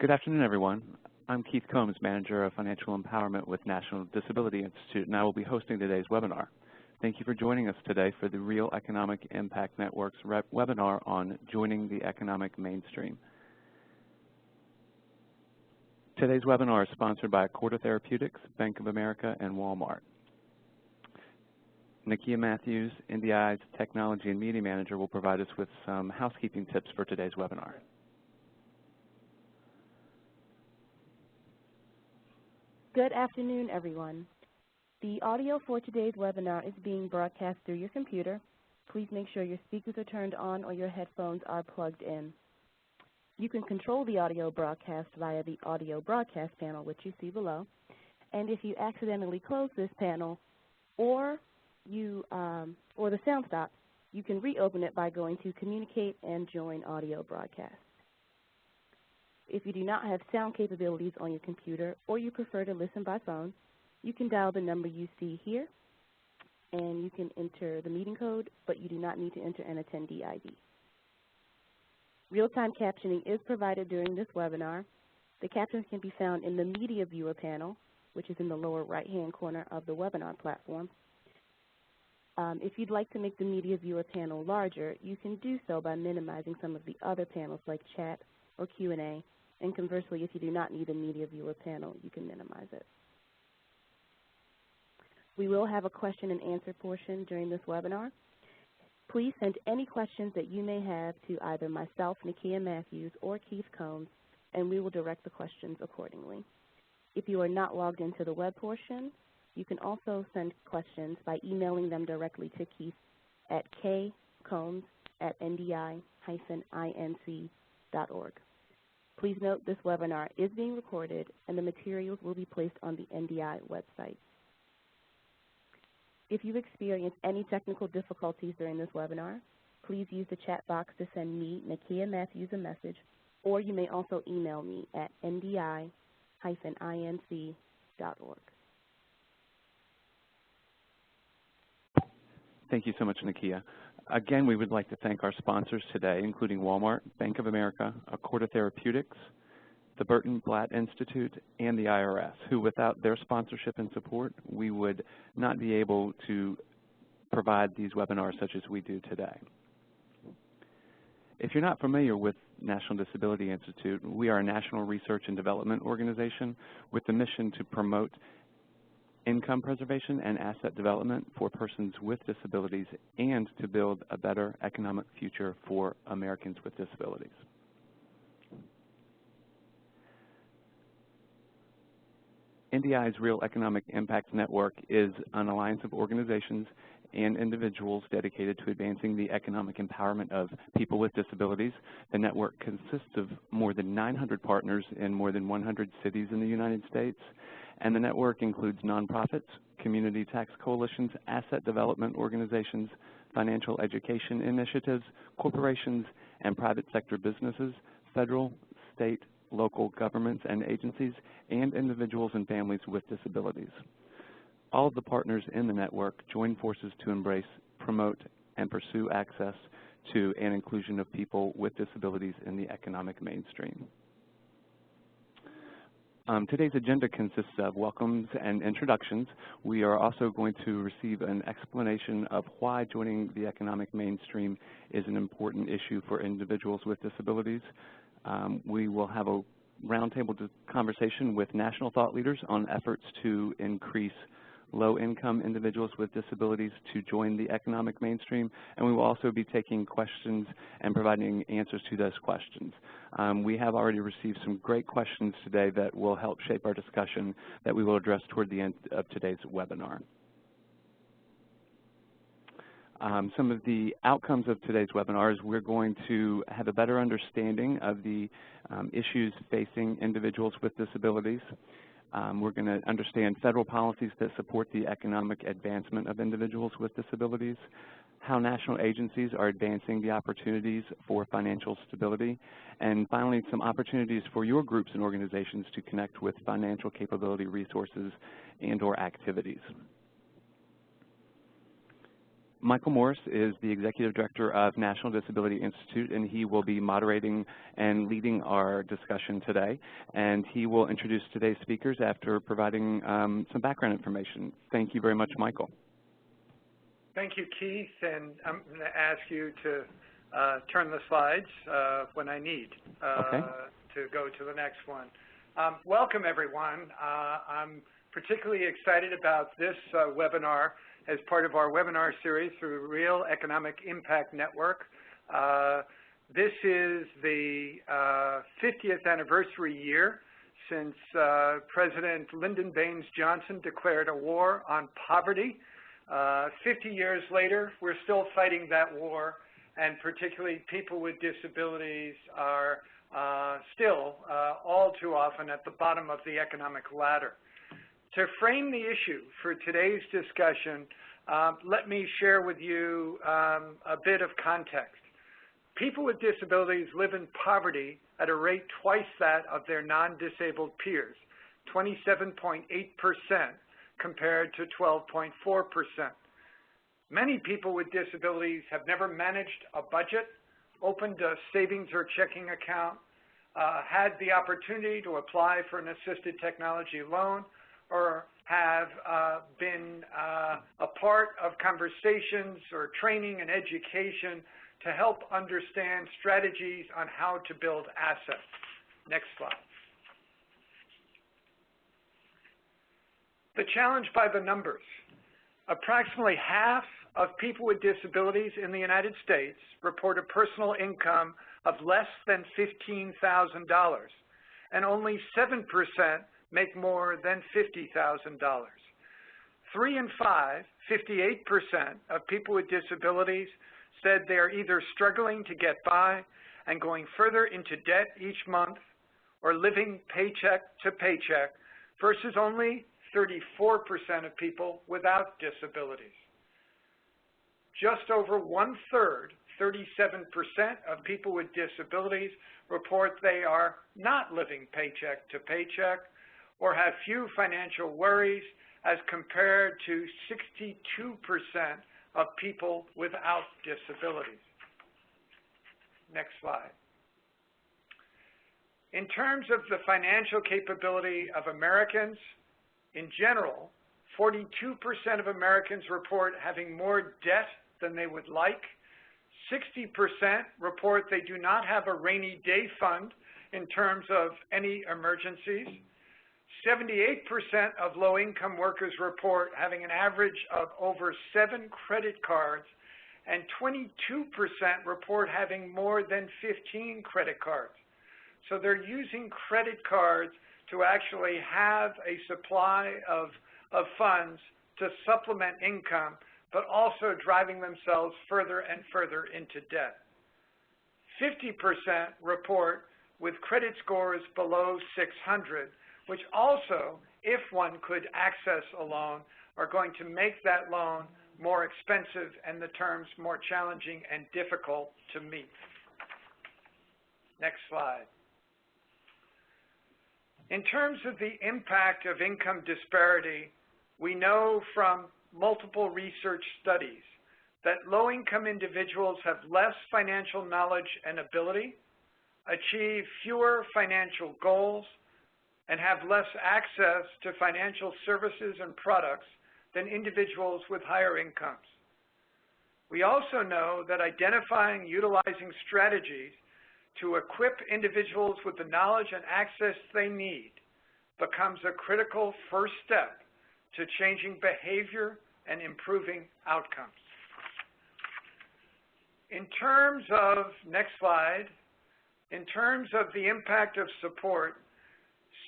Good afternoon, everyone. I'm Keith Combs, Manager of Financial Empowerment with National Disability Institute, and I will be hosting today's webinar. Thank you for joining us today for the Real Economic Impact Network's webinar on joining the economic mainstream. Today's webinar is sponsored by Accorda Therapeutics, Bank of America, and Walmart. Nakia Matthews, NDI's Technology and Media Manager, will provide us with some housekeeping tips for today's webinar. Good afternoon, everyone. The audio for today's webinar is being broadcast through your computer. Please make sure your speakers are turned on or your headphones are plugged in. You can control the audio broadcast via the audio broadcast panel, which you see below. And if you accidentally close this panel or the sound stops, you can reopen it by going to Communicate and Join Audio Broadcast. If you do not have sound capabilities on your computer or you prefer to listen by phone, you can dial the number you see here and you can enter the meeting code, but you do not need to enter an attendee ID. Real-time captioning is provided during this webinar. The captions can be found in the Media Viewer panel, which is in the lower right-hand corner of the webinar platform. If you'd like to make the Media Viewer panel larger, you can do so by minimizing some of the other panels like chat or Q&A. And conversely, if you do not need a Media Viewer panel, you can minimize it. We will have a question and answer portion during this webinar. Please send any questions that you may have to either myself, Nakia Matthews, or Keith Combs, and we will direct the questions accordingly. If you are not logged into the web portion, you can also send questions by emailing them directly to Keith at kcombs@ndi-inc.org. Please note this webinar is being recorded and the materials will be placed on the NDI website. If you experience any technical difficulties during this webinar, please use the chat box to send me, Nakia Matthews, a message, or you may also email me at ndi-inc.org. Thank you so much, Nakia. Again, we would like to thank our sponsors today, including Walmart, Bank of America, Accorda Therapeutics, the Burton Blatt Institute, and the IRS, who without their sponsorship and support, we would not be able to provide these webinars such as we do today. If you're not familiar with National Disability Institute, we are a national research and development organization with the mission to promote income preservation and asset development for persons with disabilities and to build a better economic future for Americans with disabilities. NDI's Real Economic Impact Network is an alliance of organizations and individuals dedicated to advancing the economic empowerment of people with disabilities. The network consists of more than 900 partners in more than 100 cities in the United States, and the network includes nonprofits, community tax coalitions, asset development organizations, financial education initiatives, corporations, and private sector businesses, federal, state, local governments and agencies, and individuals and families with disabilities. All of the partners in the network join forces to embrace, promote, and pursue access to and inclusion of people with disabilities in the economic mainstream. Today's agenda consists of welcomes and introductions. We are also going to receive an explanation of why joining the economic mainstream is an important issue for individuals with disabilities. We will have a roundtable conversation with national thought leaders on efforts to increase low-income individuals with disabilities to join the economic mainstream, and we will also be taking questions and providing answers to those questions. We have already received some great questions today that will help shape our discussion that we will address toward the end of today's webinar. Some of the outcomes of today's webinar is we're going to have a better understanding of the issues facing individuals with disabilities. We're going to understand federal policies that support the economic advancement of individuals with disabilities, how national agencies are advancing the opportunities for financial stability, and finally some opportunities for your groups and organizations to connect with financial capability resources and/or activities. Michael Morris is the Executive Director of National Disability Institute, and he will be moderating and leading our discussion today. And he will introduce today's speakers after providing some background information. Thank you very much, Michael. Thank you, Keith, and I'm going to ask you to turn the slides when I need to go to the next one. Welcome, everyone. I'm particularly excited about this webinar as part of our webinar series through Real Economic Impact Network. This is the 50th anniversary year since President Lyndon Baines Johnson declared a war on poverty. 50 years later, we're still fighting that war, and particularly people with disabilities are still all too often at the bottom of the economic ladder. To frame the issue for today's discussion, let me share with you a bit of context. People with disabilities live in poverty at a rate twice that of their non-disabled peers, 27.8% compared to 12.4%. Many people with disabilities have never managed a budget, opened a savings or checking account, had the opportunity to apply for an assisted technology loan, or have been a part of conversations or training and education to help understand strategies on how to build assets. Next slide. The challenge by the numbers. Approximately half of people with disabilities in the United States report a personal income of less than $15,000, and only 7% make more than $50,000. 3 in 5, 58% of people with disabilities said they are either struggling to get by and going further into debt each month or living paycheck to paycheck, versus only 34% of people without disabilities. Just over 1/3, 37% of people with disabilities report they are not living paycheck to paycheck or have few financial worries, as compared to 62% of people without disabilities. Next slide. In terms of the financial capability of Americans, in general, 42% of Americans report having more debt than they would like. 60% report they do not have a rainy day fund in terms of any emergencies. 78% of low-income workers report having an average of over 7 credit cards, and 22% report having more than 15 credit cards. So they're using credit cards to actually have a supply of funds to supplement income, but also driving themselves further and further into debt. 50% report with credit scores below 600, which also, if one could access a loan, are going to make that loan more expensive and the terms more challenging and difficult to meet. Next slide. In terms of the impact of income disparity, we know from multiple research studies that low-income individuals have less financial knowledge and ability, achieve fewer financial goals, and have less access to financial services and products than individuals with higher incomes. We also know that identifying and utilizing strategies to equip individuals with the knowledge and access they need becomes a critical first step to changing behavior and improving outcomes. In terms of, next slide, in terms of the impact of support,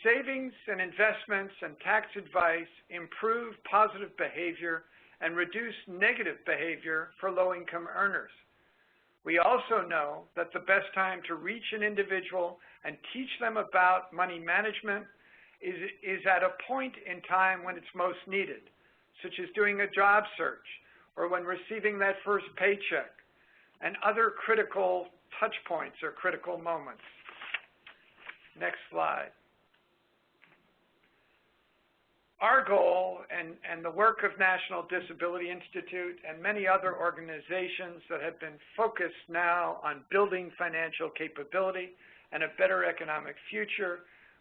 savings and investments and tax advice improve positive behavior and reduce negative behavior for low-income earners. We also know that the best time to reach an individual and teach them about money management is at a point in time when it's most needed, such as doing a job search or when receiving that first paycheck, and other critical touch points or critical moments. Next slide. Our goal and the work of National Disability Institute and many other organizations that have been focused now on building financial capability and a better economic future,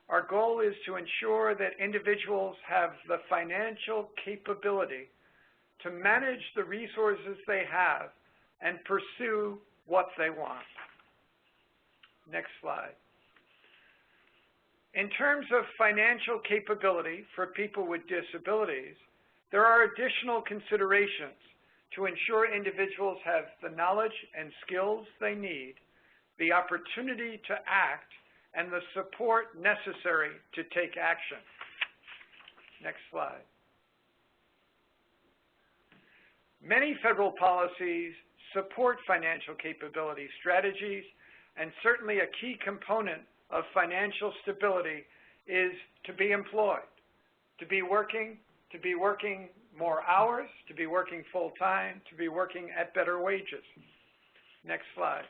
our goal is to ensure that individuals have the financial capability to manage the resources they have and pursue what they want. Next slide. In terms of financial capability for people with disabilities, there are additional considerations to ensure individuals have the knowledge and skills they need, the opportunity to act, and the support necessary to take action. Next slide. Many federal policies support financial capability strategies, and certainly a key component of financial stability is to be employed, to be working more hours, to be working full-time, to be working at better wages. Next slide.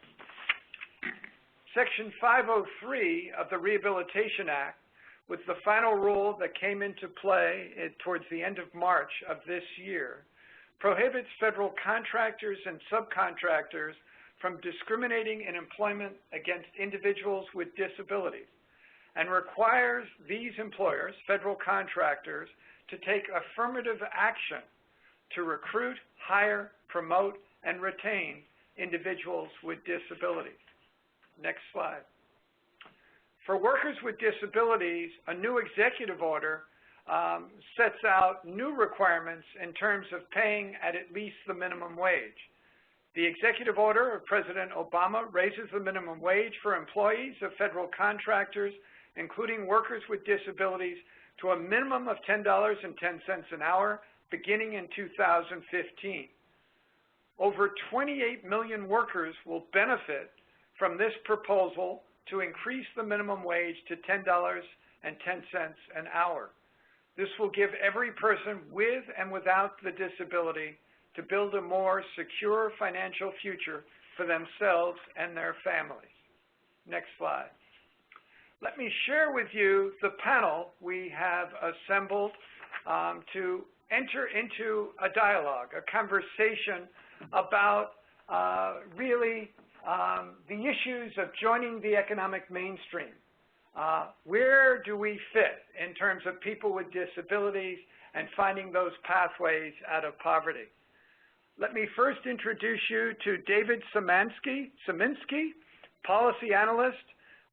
Section 503 of the Rehabilitation Act, with the final rule that came into play towards the end of March of this year, prohibits federal contractors and subcontractors from discriminating in employment against individuals with disabilities, and requires these employers, federal contractors, to take affirmative action to recruit, hire, promote, and retain individuals with disabilities. Next slide. For workers with disabilities, a new executive order sets out new requirements in terms of paying at least the minimum wage. The executive order of President Obama raises the minimum wage for employees of federal contractors, including workers with disabilities, to a minimum of $10.10 an hour beginning in 2015. Over 28 million workers will benefit from this proposal to increase the minimum wage to $10.10 an hour. This will give every person with and without the disability to build a more secure financial future for themselves and their families. Next slide. Let me share with you the panel we have assembled to enter into a dialogue, a conversation about really the issues of joining the economic mainstream. Where do we fit in terms of people with disabilities and finding those pathways out of poverty? Let me first introduce you to David Szymanski, Policy Analyst,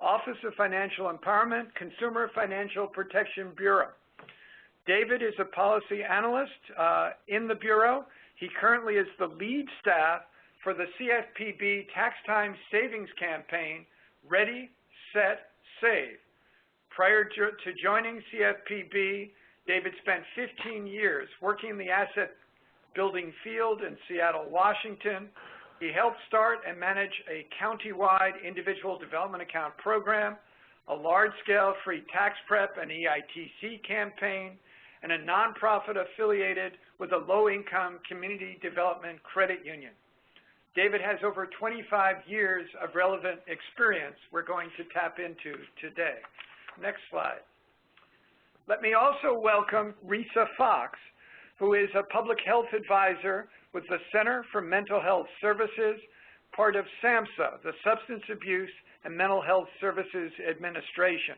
Office of Financial Empowerment, Consumer Financial Protection Bureau. David is a policy analyst in the Bureau. He currently is the lead staff for the CFPB Tax Time Savings Campaign, Ready, Set, Save. Prior to joining CFPB, David spent 15 years working in the asset building field in Seattle, Washington. He helped start and manage a county-wide individual development account program, a large-scale free tax prep and EITC campaign, and a nonprofit affiliated with a low-income community development credit union. David has over 25 years of relevant experience we're going to tap into today. Next slide. Let me also welcome Risa Fox, who is a public health advisor with the Center for Mental Health Services, part of SAMHSA, the Substance Abuse and Mental Health Services Administration.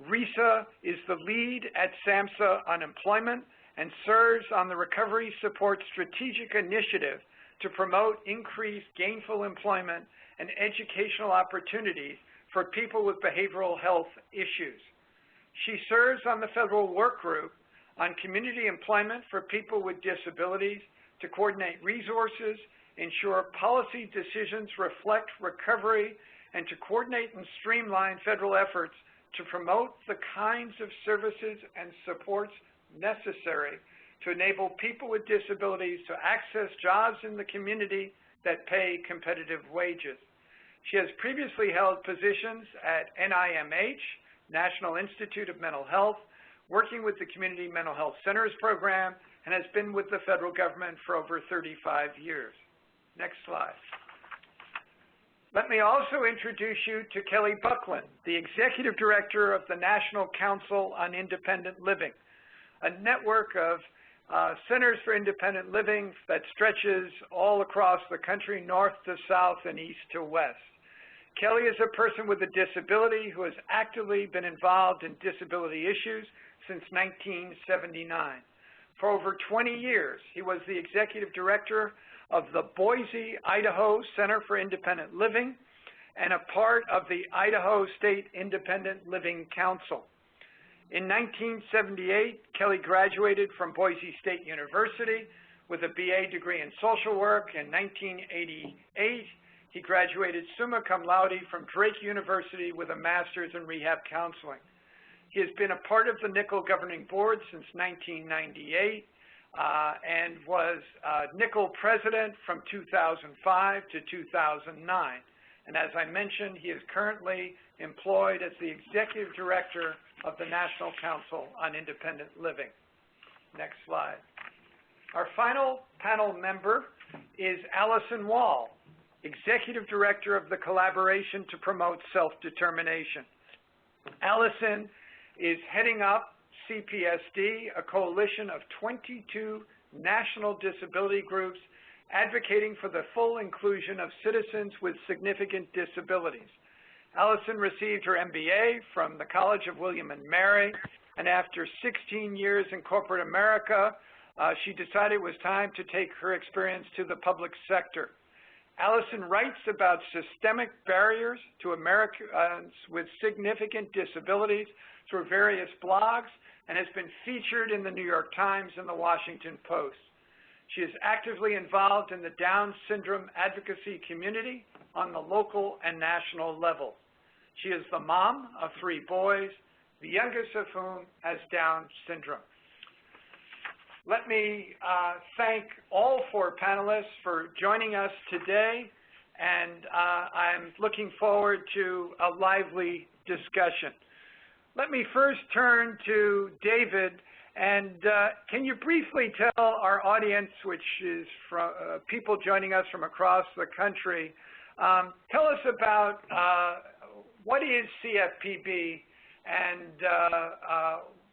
Risa is the lead at SAMHSA on employment and serves on the Recovery Support Strategic Initiative to promote increased gainful employment and educational opportunities for people with behavioral health issues. She serves on the federal work group on community employment for people with disabilities to coordinate resources, ensure policy decisions reflect recovery, and to coordinate and streamline federal efforts to promote the kinds of services and supports necessary to enable people with disabilities to access jobs in the community that pay competitive wages. She has previously held positions at NIMH, National Institute of Mental Health, working with the Community Mental Health Centers program, and has been with the federal government for over 35 years. Next slide. Let me also introduce you to Kelly Buckland, the Executive Director of the National Council on Independent Living. a network of centers for independent living that stretches all across the country, north to south and east to west. Kelly is a person with a disability who has actively been involved in disability issues since 1979. For over 20 years, he was the executive director of the Boise, Idaho Center for Independent Living and a part of the Idaho State Independent Living Council. In 1978, Kelly graduated from Boise State University with a BA degree in social work. In 1988, he graduated summa cum laude from Drake University with a master's in rehab counseling. He has been a part of the Nickel Governing Board since 1998 and was Nickel president from 2005 to 2009. And as I mentioned, he is currently employed as the executive director of the National Council on Independent Living. Next slide. Our final panel member is Allison Wall, executive director of the Collaboration to Promote Self-Determination. Allison is heading up CPSD, a coalition of 22 national disability groups advocating for the full inclusion of citizens with significant disabilities. Allison received her MBA from the College of William and Mary, and after 16 years in corporate America, she decided it was time to take her experience to the public sector. Allison writes about systemic barriers to Americans with significant disabilities through various blogs and has been featured in the New York Times and the Washington Post. She is actively involved in the Down syndrome advocacy community on the local and national level. She is the mom of 3 boys, the youngest of whom has Down syndrome. Let me thank all 4 panelists for joining us today, and I'm looking forward to a lively discussion. Let me first turn to David, and can you briefly tell our audience, which is from people joining us from across the country, tell us about what is CFPB and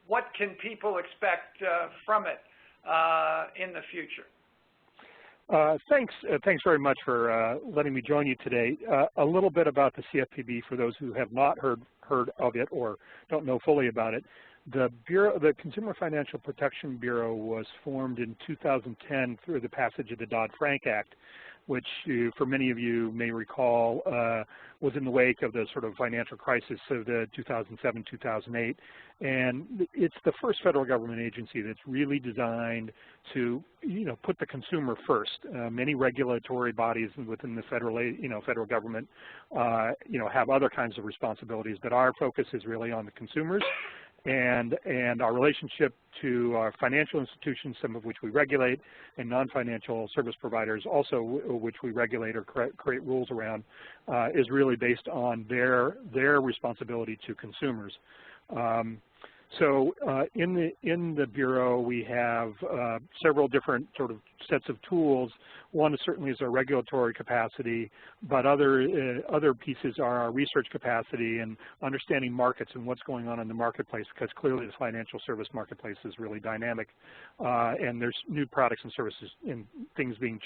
what can people expect from it in the future? Thanks very much for letting me join you today. A little bit about the CFPB for those who have not heard of it or don't know fully about it. The Consumer Financial Protection Bureau was formed in 2010 through the passage of the Dodd-Frank Act, which for many of you may recall was in the wake of the sort of financial crisis of the 2007-2008. And it's the first federal government agency that's really designed to, put the consumer first. Many regulatory bodies within the federal government, have other kinds of responsibilities, but our focus is really on the consumers. And our relationship to our financial institutions, some of which we regulate, and non-financial service providers also which we regulate or create rules around, is really based on their responsibility to consumers. So in the Bureau, we have several different sort of sets of tools. One certainly is our regulatory capacity, but other pieces are our research capacity and understanding markets and what's going on in the marketplace, because clearly the financial service marketplace is really dynamic, and there's new products and services and things being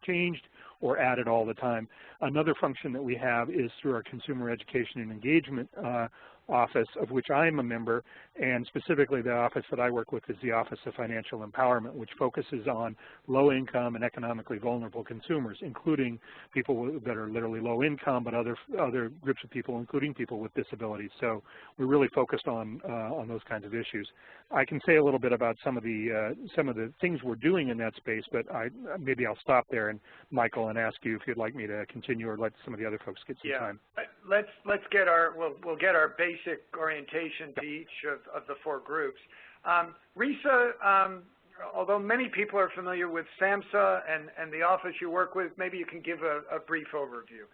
changed or added all the time. Another function that we have is through our consumer education and engagement office, of which I am a member, and specifically the office that I work with is the Office of Financial Empowerment, which focuses on low-income and economically vulnerable consumers, including people that are literally low income, but other groups of people, including people with disabilities. So we're really focused on those kinds of issues. I can say a little bit about some of the things we're doing in that space, but maybe I'll stop there, and Michael, and ask you if you'd like me to continue or let some of the other folks get some time. Let's get we'll get our basic orientation to each of the 4 groups. Risa, although many people are familiar with SAMHSA and the office you work with, maybe you can give a brief overview.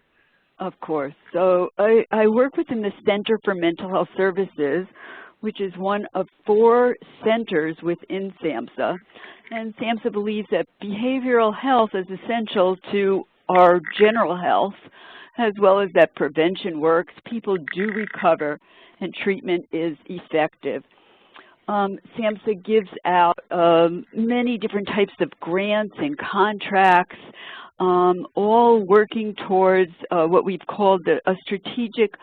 Of course. So I work within the Center for Mental Health Services, which is one of 4 centers within SAMHSA. And SAMHSA believes that behavioral health is essential to our general health, as well as that prevention works, people do recover, and treatment is effective. SAMHSA gives out many different types of grants and contracts, all working towards what we've called a strategic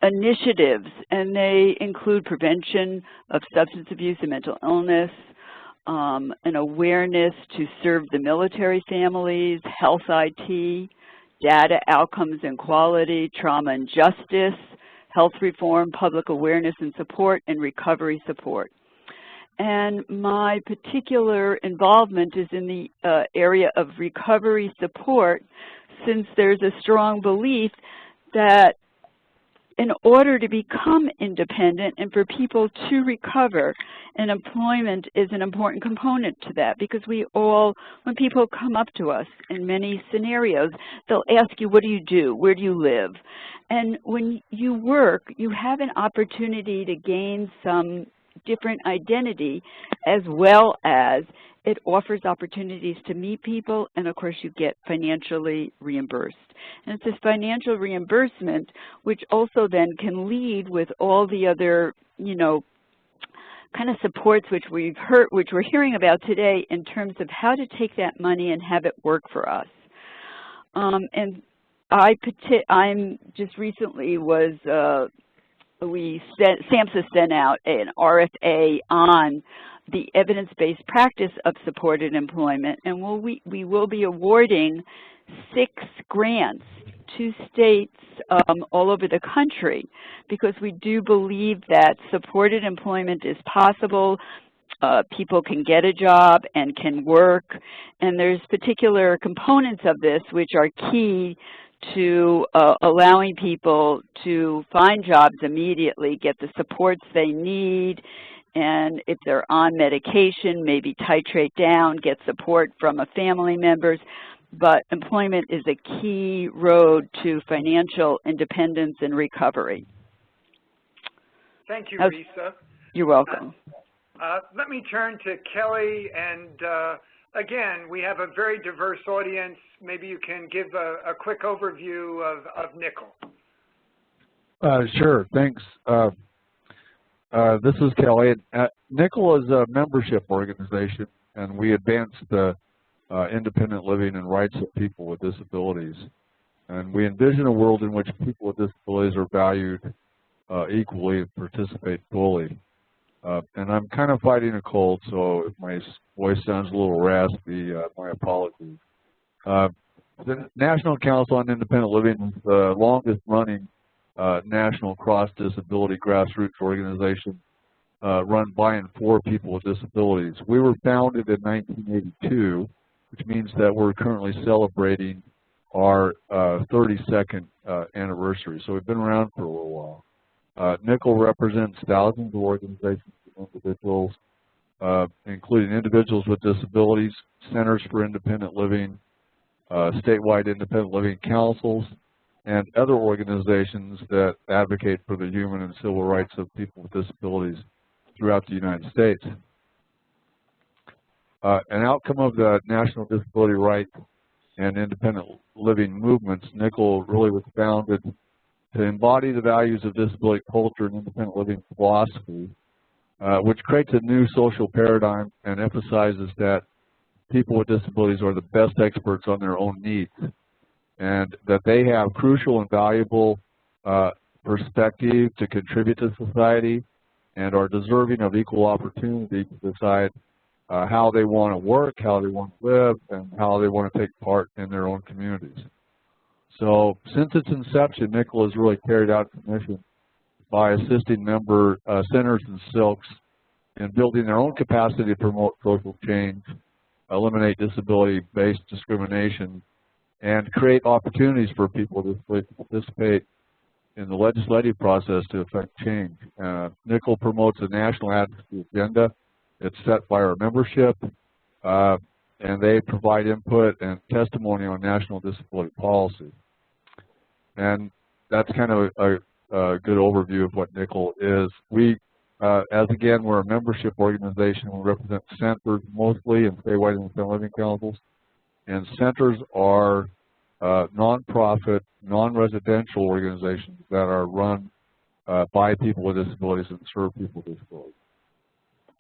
initiatives, and they include prevention of substance abuse and mental illness, an awareness to serve the military families, health IT, data outcomes and quality, trauma and justice, health reform, public awareness and support, and recovery support. And my particular involvement is in the area of recovery support, since there's a strong belief that in order to become independent and for people to recover, and employment is an important component to that, because we all, when people come up to us in many scenarios, they'll ask you, what do you do? Where do you live? And when you work, you have an opportunity to gain some different identity, as well as it offers opportunities to meet people, and of course you get financially reimbursed. And it's this financial reimbursement which also then can lead with all the other, you know, kind of supports which we're hearing about today in terms of how to take that money and have it work for us. And I'm just recently was SAMHSA sent out an RFA on the evidence-based practice of supported employment, and we will be awarding 6 grants to states all over the country, because we do believe that supported employment is possible. People can get a job and can work, and there's particular components of this which are key to allowing people to find jobs immediately, get the supports they need, and if they're on medication, maybe titrate down, get support from a family members. But employment is a key road to financial independence and recovery. Thank you, Risa. You're welcome. Let me turn to Kelly, and again, we have a very diverse audience. Maybe you can give a quick overview of Nickel. Sure, thanks. This is Kelly. Nickel is a membership organization, and we advance the independent living and rights of people with disabilities. And we envision a world in which people with disabilities are valued equally and participate fully. And I'm kind of fighting a cold, so if my voice sounds a little raspy, my apologies. The National Council on Independent Living is the longest running national cross-disability grassroots organization run by and for people with disabilities. We were founded in 1982, which means that we're currently celebrating our 32nd anniversary. So we've been around for a little while. Nickel represents thousands of organizations and individuals, including individuals with disabilities, centers for independent living, statewide independent living councils, and other organizations that advocate for the human and civil rights of people with disabilities throughout the United States. An outcome of the national disability rights and independent living movements, Nickel really was founded to embody the values of disability culture and independent living philosophy, which creates a new social paradigm and emphasizes that people with disabilities are the best experts on their own needs, and that they have crucial and valuable perspective to contribute to society and are deserving of equal opportunity to decide how they want to work, how they want to live, and how they want to take part in their own communities. So since its inception, Nickel has really carried out its mission by assisting member centers and silks in building their own capacity to promote social change, eliminate disability-based discrimination, and create opportunities for people to participate in the legislative process to affect change. Nickel promotes a national advocacy agenda. It's set by our membership, and they provide input and testimony on national disability policy. And that's kind of a good overview of what Nickel is. We, again, we're a membership organization. We represent centers mostly and statewide independent living councils. And centers are nonprofit, non-residential organizations that are run by people with disabilities and serve people with disabilities.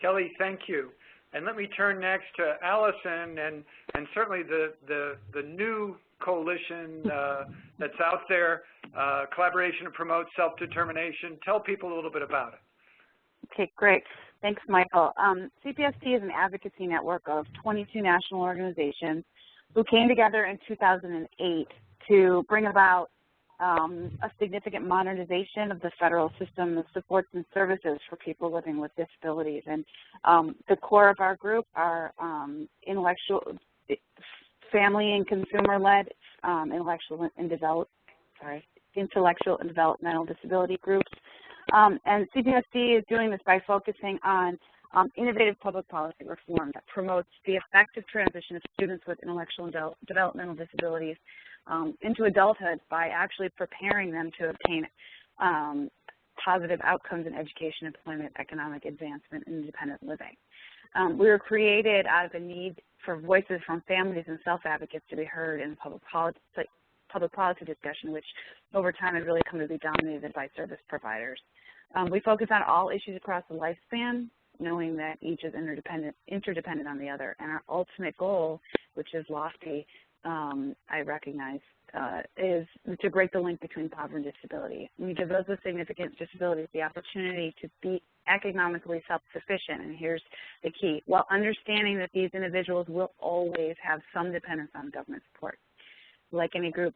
Kelly, thank you. And let me turn next to Allison and certainly the new coalition that's out there, Collaboration to Promote Self-Determination. Tell people a little bit about it. Okay, great. Thanks, Michael. CPSD is an advocacy network of 22 national organizations who came together in 2008 to bring about a significant modernization of the federal system of supports and services for people living with disabilities. And the core of our group are family and consumer-led intellectual and developmental disability groups. And CPSD is doing this by focusing on innovative public policy reform that promotes the effective transition of students with intellectual and developmental disabilities into adulthood by actually preparing them to obtain positive outcomes in education, employment, economic advancement, and independent living. We were created out of a need for voices from families and self-advocates to be heard in public policy discussion, which over time has really come to be dominated by service providers. We focus on all issues across the lifespan, knowing that each is interdependent on the other. And our ultimate goal, which is lofty, I recognize, is to break the link between poverty and disability. We give those with significant disabilities the opportunity to be economically self-sufficient, and here's the key, while understanding that these individuals will always have some dependence on government support. Like any group,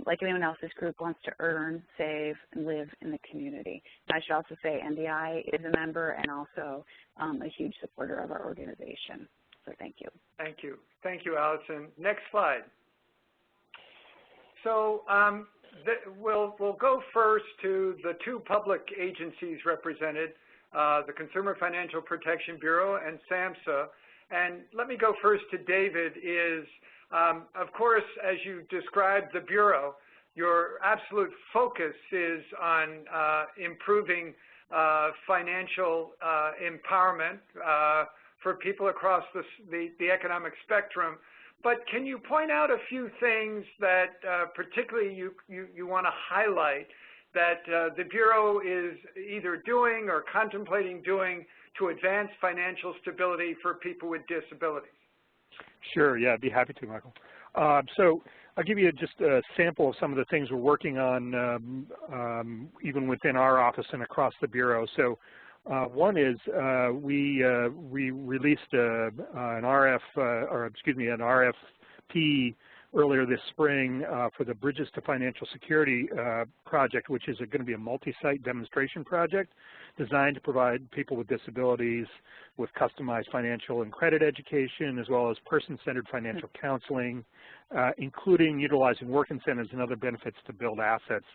like anyone else, this group wants to earn, save, and live in the community. I should also say NDI is a member and also a huge supporter of our organization. So thank you. Thank you. Thank you, Allison. Next slide. So we'll go first to the two public agencies represented, the Consumer Financial Protection Bureau and SAMHSA. And let me go first to David. Of course, as you described the Bureau, your absolute focus is on improving financial empowerment for people across the economic spectrum. But can you point out a few things that particularly you want to highlight that the Bureau is either doing or contemplating doing to advance financial stability for people with disabilities? Sure, yeah, I'd be happy to, Michael. So I'll give you just a sample of some of the things we're working on even within our office and across the Bureau. So one is we released an RFP earlier this spring for the Bridges to Financial Security project, which is going to be a multi-site demonstration project designed to provide people with disabilities with customized financial and credit education, as well as person-centered financial counseling, including utilizing work incentives and other benefits to build assets.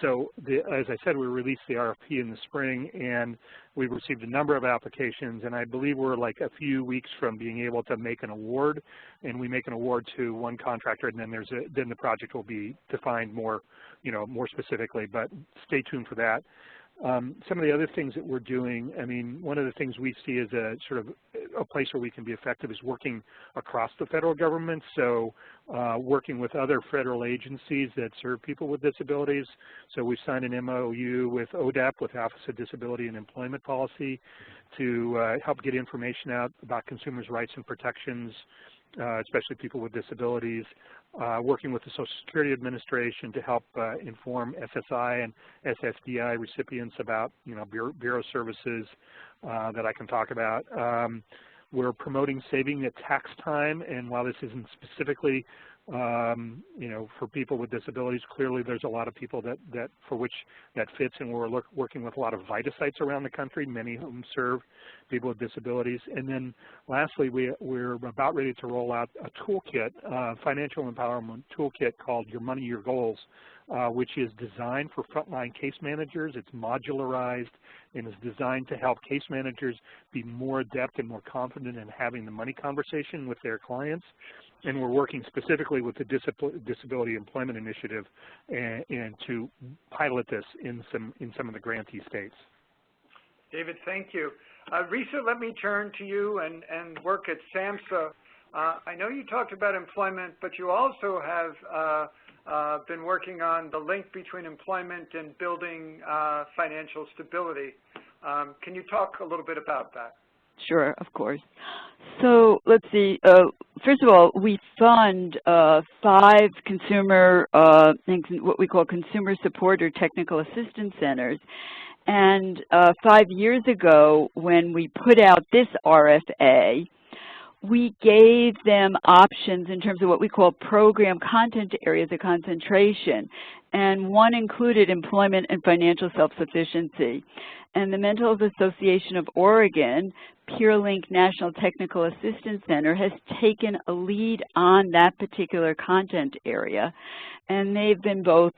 So as I said, we released the RFP in the spring, and we've received a number of applications, and I believe we're like a few weeks from being able to make an award, and we make an award to one contractor, and then then the project will be defined more, more specifically, but stay tuned for that. Some of the other things that we're doing, I mean, one of the things we see as a sort of a place where we can be effective is working across the federal government. So working with other federal agencies that serve people with disabilities. So we've signed an MOU with ODEP, with Office of Disability and Employment Policy, to help get information out about consumers' rights and protections, especially people with disabilities, working with the Social Security Administration to help inform SSI and SSDI recipients about, Bureau services that I can talk about. We're promoting saving at tax time, and while this isn't specifically, for people with disabilities, clearly there's a lot of people that for which that fits, and we're working with a lot of VITA sites around the country, many of whom serve people with disabilities. And then lastly, we're about ready to roll out a toolkit, financial empowerment toolkit called Your Money, Your Goals, which is designed for frontline case managers. It's modularized and is designed to help case managers be more adept and more confident in having the money conversation with their clients. And we're working specifically with the Disability Employment Initiative and to pilot this in some of the grantee states. David, thank you. Risa, let me turn to you and work at SAMHSA. I know you talked about employment, but you also have been working on the link between employment and building financial stability. Can you talk a little bit about that? Sure, of course. So let's see. First of all, we fund 5 consumer, what we call consumer support or technical assistance centers. And 5 years ago, when we put out this RFA, we gave them options in terms of what we call program content areas of concentration. And one included employment and financial self-sufficiency. And the Mental Health Association of Oregon, PeerLink National Technical Assistance Center, has taken a lead on that particular content area. And they've been both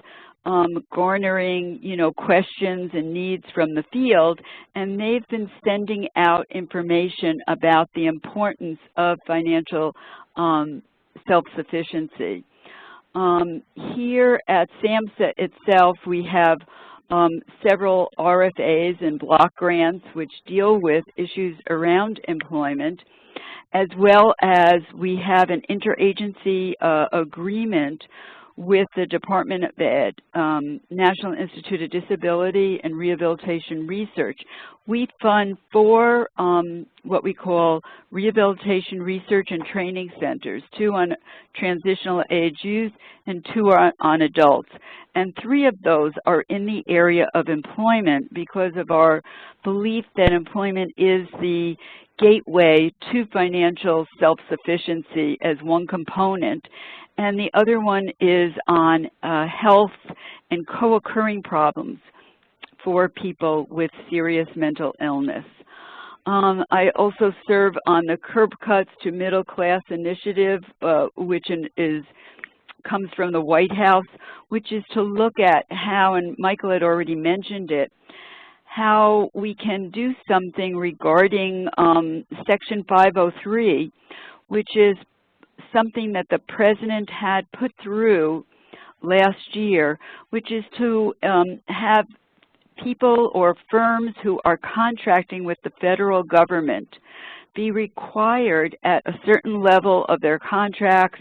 garnering, questions and needs from the field, and they've been sending out information about the importance of financial self-sufficiency. Here at SAMHSA itself, we have several RFAs and block grants which deal with issues around employment, as well as we have an interagency agreement with the Department of Ed, National Institute of Disability and Rehabilitation Research. We fund 4 what we call rehabilitation research and training centers, 2 on transitional age youth and 2 on adults. And 3 of those are in the area of employment because of our belief that employment is the gateway to financial self-sufficiency as one component. And the other one is on health and co-occurring problems for people with serious mental illness. I also serve on the Curb Cuts to Middle Class initiative, which comes from the White House, which is to look at how, and Michael had already mentioned it, how we can do something regarding Section 503, which is something that the President had put through last year, which is to have people or firms who are contracting with the federal government be required at a certain level of their contracts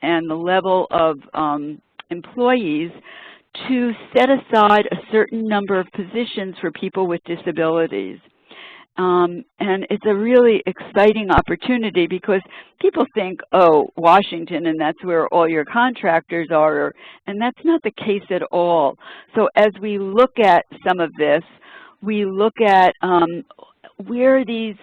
and the level of employees to set aside a certain number of positions for people with disabilities. And it's a really exciting opportunity because people think, oh, Washington, and that's where all your contractors are, and that's not the case at all. So as we look at some of this, we look at where these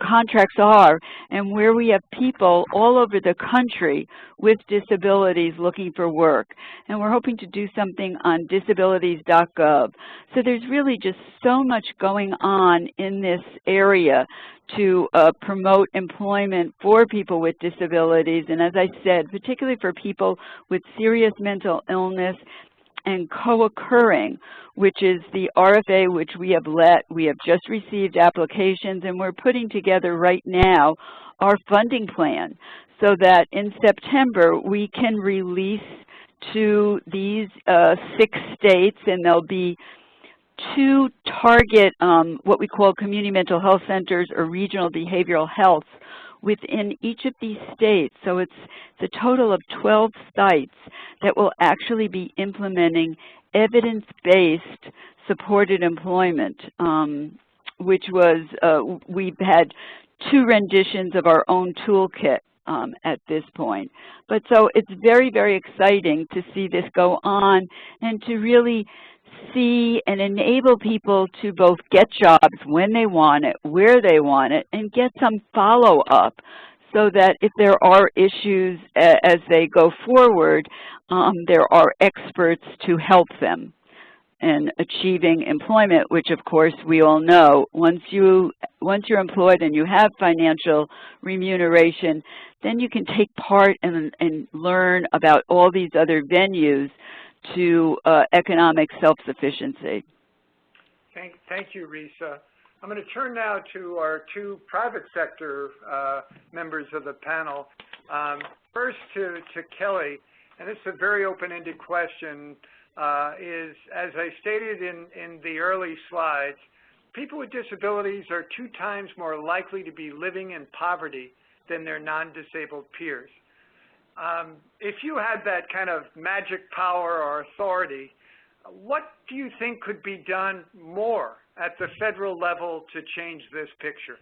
contracts are and where we have people all over the country with disabilities looking for work. And we're hoping to do something on disabilities.gov. So there's really just so much going on in this area to promote employment for people with disabilities. And as I said, particularly for people with serious mental illness and co-occurring, which is the RFA which we have just received applications, and we're putting together right now our funding plan so that in September we can release to these 6 states, and there'll be 2 target what we call community mental health centers or regional behavioral health within each of these states. So it's a total of 12 sites that will actually be implementing evidence-based supported employment, which was, we've had 2 renditions of our own toolkit at this point. But so it's very, very exciting to see this go on and to really see and enable people to both get jobs when they want it, where they want it, and get some follow-up so that if there are issues as they go forward, there are experts to help them in achieving employment, which of course we all know, once you're employed and you have financial remuneration, then you can take part and learn about all these other venues to economic self-sufficiency. Thank you, Risa. I'm going to turn now to our 2 private sector members of the panel. First to Kelly, and it's a very open-ended question, is, as I stated in the early slides, people with disabilities are 2 times more likely to be living in poverty than their non-disabled peers. If you had that kind of magic power or authority, what do you think could be done more at the federal level to change this picture?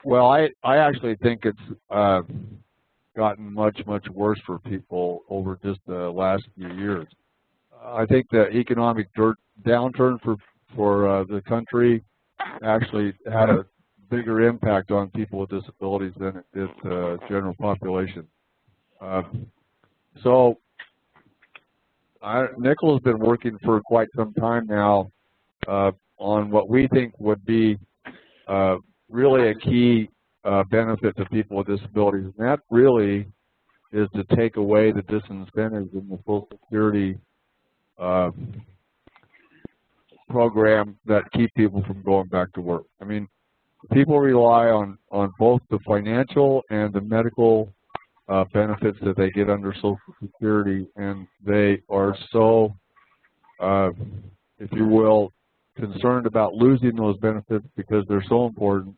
Well, I actually think it's gotten much worse for people over just the last few years. I think the economic downturn for the country actually had a bigger impact on people with disabilities than it did the general population. So Nickel has been working for quite some time now on what we think would be really a key benefit to people with disabilities, and that really is to take away the disincentives in the Social Security program that keep people from going back to work. I mean, people rely on both the financial and the medical benefits that they get under Social Security, and they are so, if you will, concerned about losing those benefits because they're so important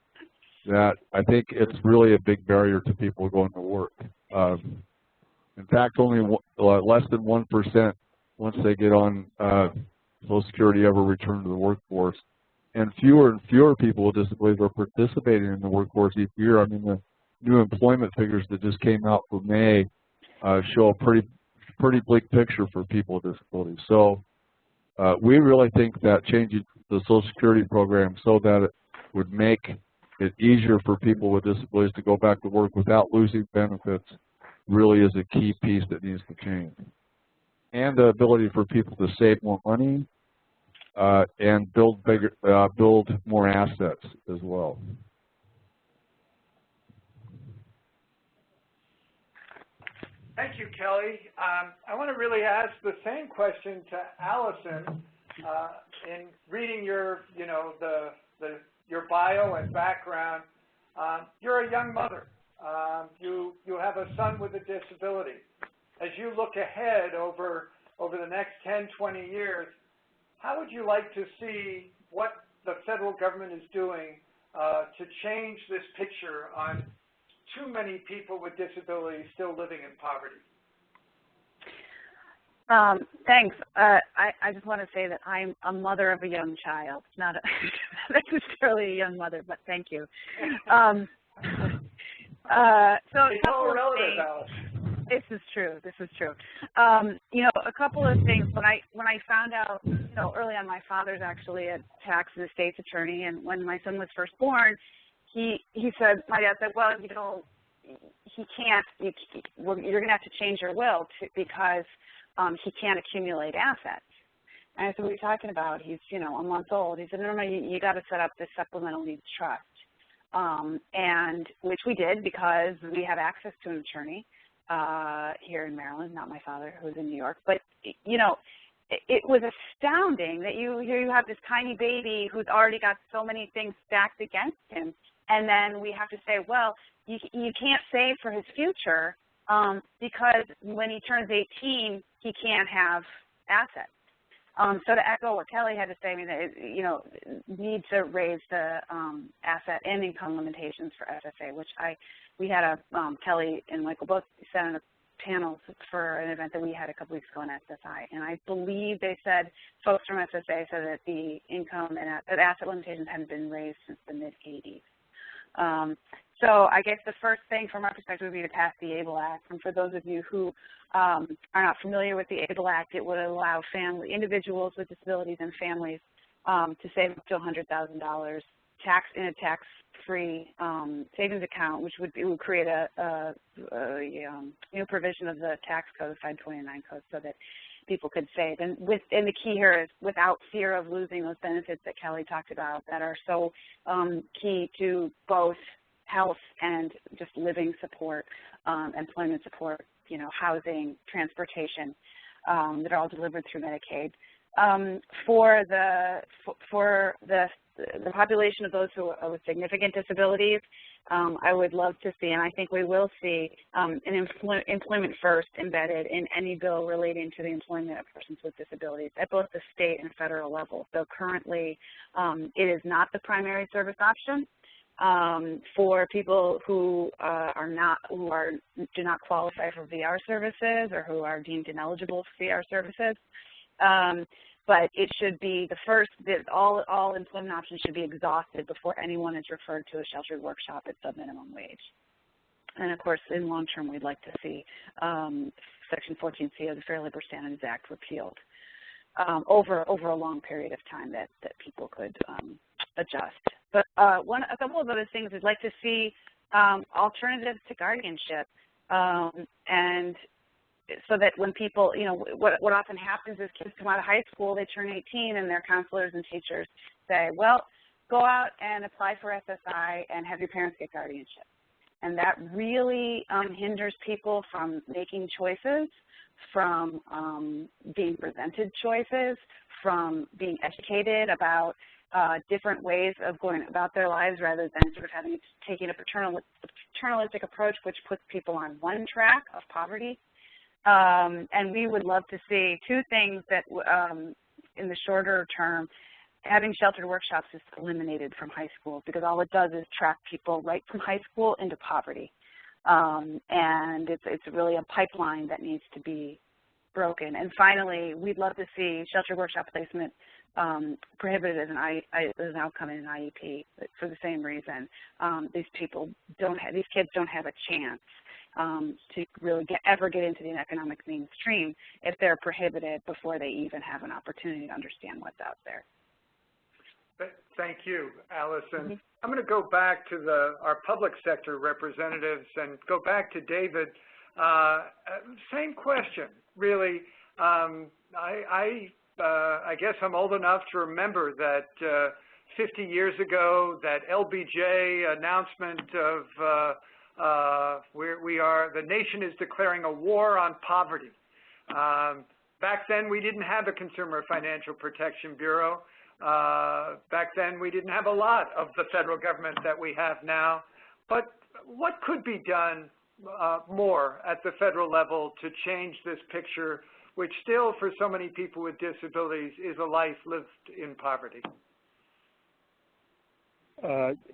that I think it's really a big barrier to people going to work. In fact, only less than 1% once they get on Social Security ever return to the workforce. And fewer people with disabilities are participating in the workforce each year. I mean, the new employment figures that just came out for May show a pretty bleak picture for people with disabilities. So we really think that changing the Social Security program so that it would make it easier for people with disabilities to go back to work without losing benefits really is a key piece that needs to change. And the ability for people to save more money and build more assets as well. Thank you, Kelly. I want to really ask the same question to Allison. In reading your, your bio and background, you're a young mother. You have a son with a disability. As you look ahead over the next 10, 20 years, how would you like to see what the federal government is doing to change this picture on too many people with disabilities still living in poverty? Thanks. I just want to say that I'm a mother of a young child, not necessarily a young mother, but thank you. So it's all relative, Alice. This is true. A couple of things. When I found out, early on, my father's actually a tax and estates attorney, and when my son was first born, my dad said, well, he can't. You're going to have to change your will because he can't accumulate assets. And I said, what are you talking about? He's, a month old. He said, no, you got to set up this supplemental needs trust, and which we did because we have access to an attorney here in Maryland, not my father, who's in New York. But, it was astounding that you have this tiny baby who's already got so many things stacked against him, and then we have to say, well, you can't save for his future because when he turns 18, he can't have assets. So to echo what Kelly had to say, I mean, need to raise the asset and income limitations for FSA, which we had Kelly and Michael both sat on a panel for an event that we had a couple weeks ago on SSI, and I believe they said, folks from FSA said that the income and asset limitations hadn't been raised since the mid-'80s. So I guess the first thing from our perspective would be to pass the ABLE Act. And for those of you who are not familiar with the ABLE Act, it would allow individuals with disabilities and families to save up to $100,000 in a tax-free savings account, which would create a new provision of the tax code, 529 code, so that people could save. And the key here is without fear of losing those benefits that Kelly talked about that are so key to both health and just living support, employment support, housing, transportation, that are all delivered through Medicaid. For the population of those who are with significant disabilities, I would love to see, and I think we will see, an employment first embedded in any bill relating to the employment of persons with disabilities at both the state and federal level. So currently, it is not the primary service option. for people who do not qualify for VR services or who are deemed ineligible for VR services. But it should be all employment options should be exhausted before anyone is referred to a sheltered workshop at sub-minimum wage. And of course, in long term, we'd like to see Section 14C of the Fair Labor Standards Act repealed over a long period of time that people could adjust. But a couple of other things we'd like to see alternatives to guardianship, and so that when people, what often happens is kids come out of high school, they turn 18, and their counselors and teachers say, well, go out and apply for SSI and have your parents get guardianship. And that really hinders people from making choices, from being presented choices, from being educated about different ways of going about their lives rather than sort of taking a paternalistic approach, which puts people on one track of poverty. And we would love to see two things that in the shorter term, having sheltered workshops is eliminated from high school, because all it does is track people right from high school into poverty. And it's really a pipeline that needs to be broken. And finally, we'd love to see sheltered workshop placement prohibited as an outcome in an IEP for the same reason. These kids don't have a chance to really ever get into the economic mainstream if they're prohibited before they even have an opportunity to understand what's out there. Thank you, Allison. I'm going to go back to our public sector representatives and go back to David. Same question, really. I guess I'm old enough to remember that 50 years ago, that LBJ announcement of the nation is declaring a war on poverty. Back then, we didn't have a Consumer Financial Protection Bureau. Back then, we didn't have a lot of the federal government that we have now. But what could be done more at the federal level to change this picture, which still, for so many people with disabilities, is a life lived in poverty?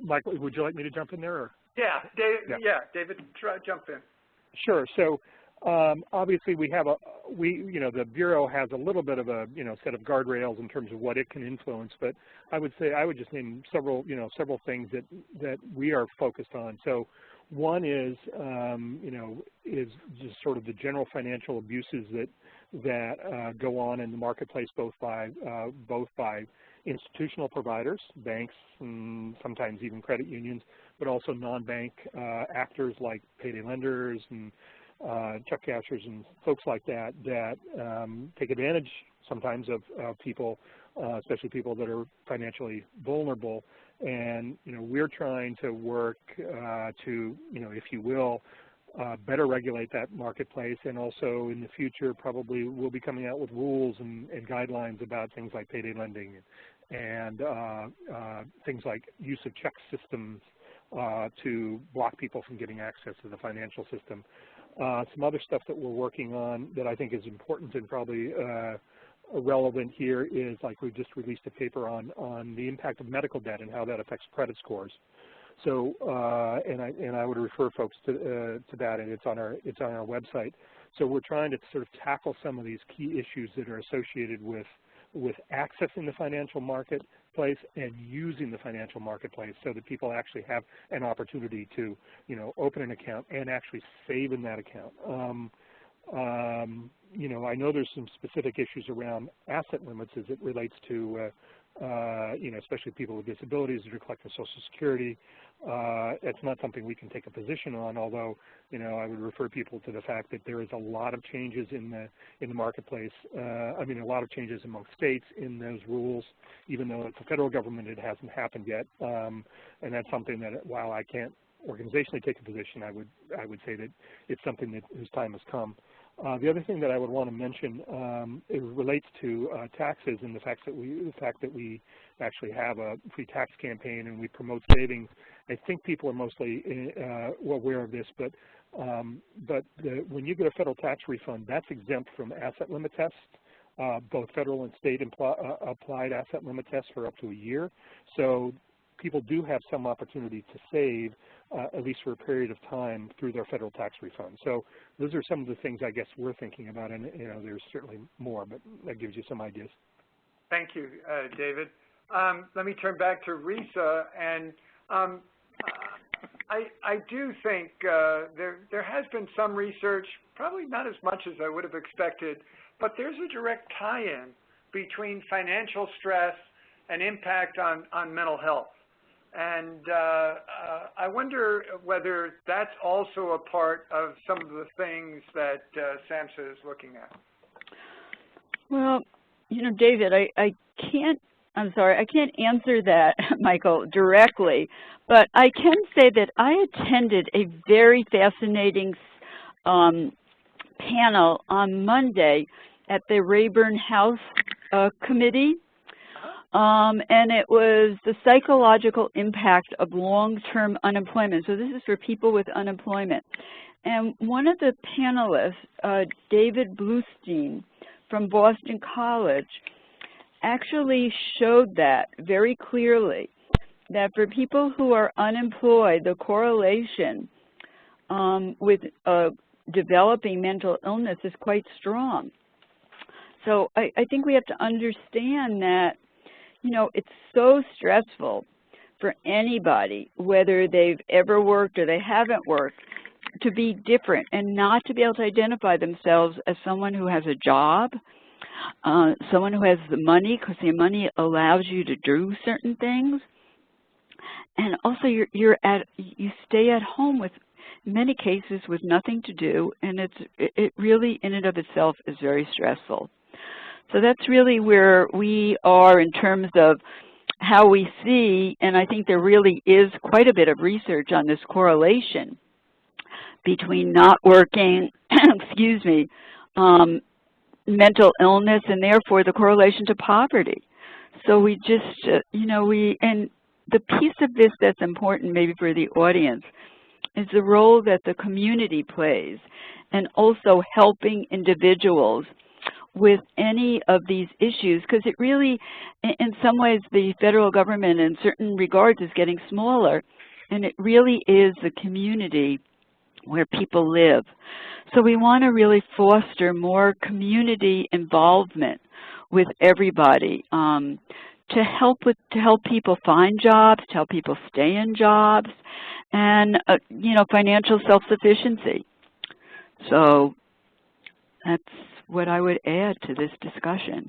Michael, would you like me to jump in there? Or? Yeah, David, jump in. Sure. So obviously, the Bureau has a little bit of a set of guardrails in terms of what it can influence. But I would just name several things that we are focused on. So one is is just sort of the general financial abuses that go on in the marketplace, both by institutional providers, banks, and sometimes even credit unions, but also non-bank actors like payday lenders and check cashers and folks like that take advantage sometimes of people, especially people that are financially vulnerable. And we're trying to work to, if you will, better regulate that marketplace, and also in the future probably we'll be coming out with rules and guidelines about things like payday lending and things like use of check systems to block people from getting access to the financial system. Some other stuff that we're working on that I think is important and probably relevant here is, like, we've just released a paper on the impact of medical debt and how that affects credit scores. So, and I would refer folks to that, and it's on our website. So we're trying to sort of tackle some of these key issues that are associated with accessing the financial marketplace and using the financial marketplace, so that people actually have an opportunity to, open an account and actually save in that account. I know there's some specific issues around asset limits as it relates to, especially people with disabilities that are collecting Social Security. It's not something we can take a position on, although, I would refer people to the fact that there is a lot of changes in the marketplace. A lot of changes among states in those rules, even though at the federal government it hasn't happened yet. And that's something that, while I can't organizationally take a position, I would say that it's something that whose time has come. The other thing that I would want to mention, it relates to taxes and the fact that we actually have a free tax campaign and we promote savings. I think people are mostly aware of this, but when you get a federal tax refund, that's exempt from asset limit tests, both federal and state applied asset limit tests for up to a year. So people do have some opportunity to save, at least for a period of time, through their federal tax refund. So those are some of the things I guess we're thinking about, and there's certainly more, but that gives you some ideas. Thank you, David. Let me turn back to Risa, and I do think there has been some research, probably not as much as I would have expected, but there's a direct tie-in between financial stress and impact on mental health. And I wonder whether that's also a part of some of the things that SAMHSA is looking at. Well, David, I can't answer that, Michael, directly, but I can say that I attended a very fascinating panel on Monday at the Rayburn House Committee, and it was the psychological impact of long-term unemployment. So this is for people with unemployment. And one of the panelists, David Bluestein from Boston College, actually showed that very clearly, that for people who are unemployed, the correlation with developing mental illness is quite strong. So I think we have to understand that, it's so stressful for anybody, whether they've ever worked or they haven't worked, to be different and not to be able to identify themselves as someone who has a job, someone who has the money, because the money allows you to do certain things. And also you stay at home with, in many cases, with nothing to do, and it really in and of itself is very stressful. So that's really where we are in terms of how we see, and I think there really is quite a bit of research on this correlation between not working, excuse me, mental illness, and therefore the correlation to poverty. So we just, and the piece of this that's important maybe for the audience is the role that the community plays, and also helping individuals with any of these issues, because it really, in some ways, the federal government in certain regards is getting smaller, and it really is the community where people live. So we want to really foster more community involvement with everybody to help people find jobs, to help people stay in jobs, and financial self-sufficiency. So that's what I would add to this discussion.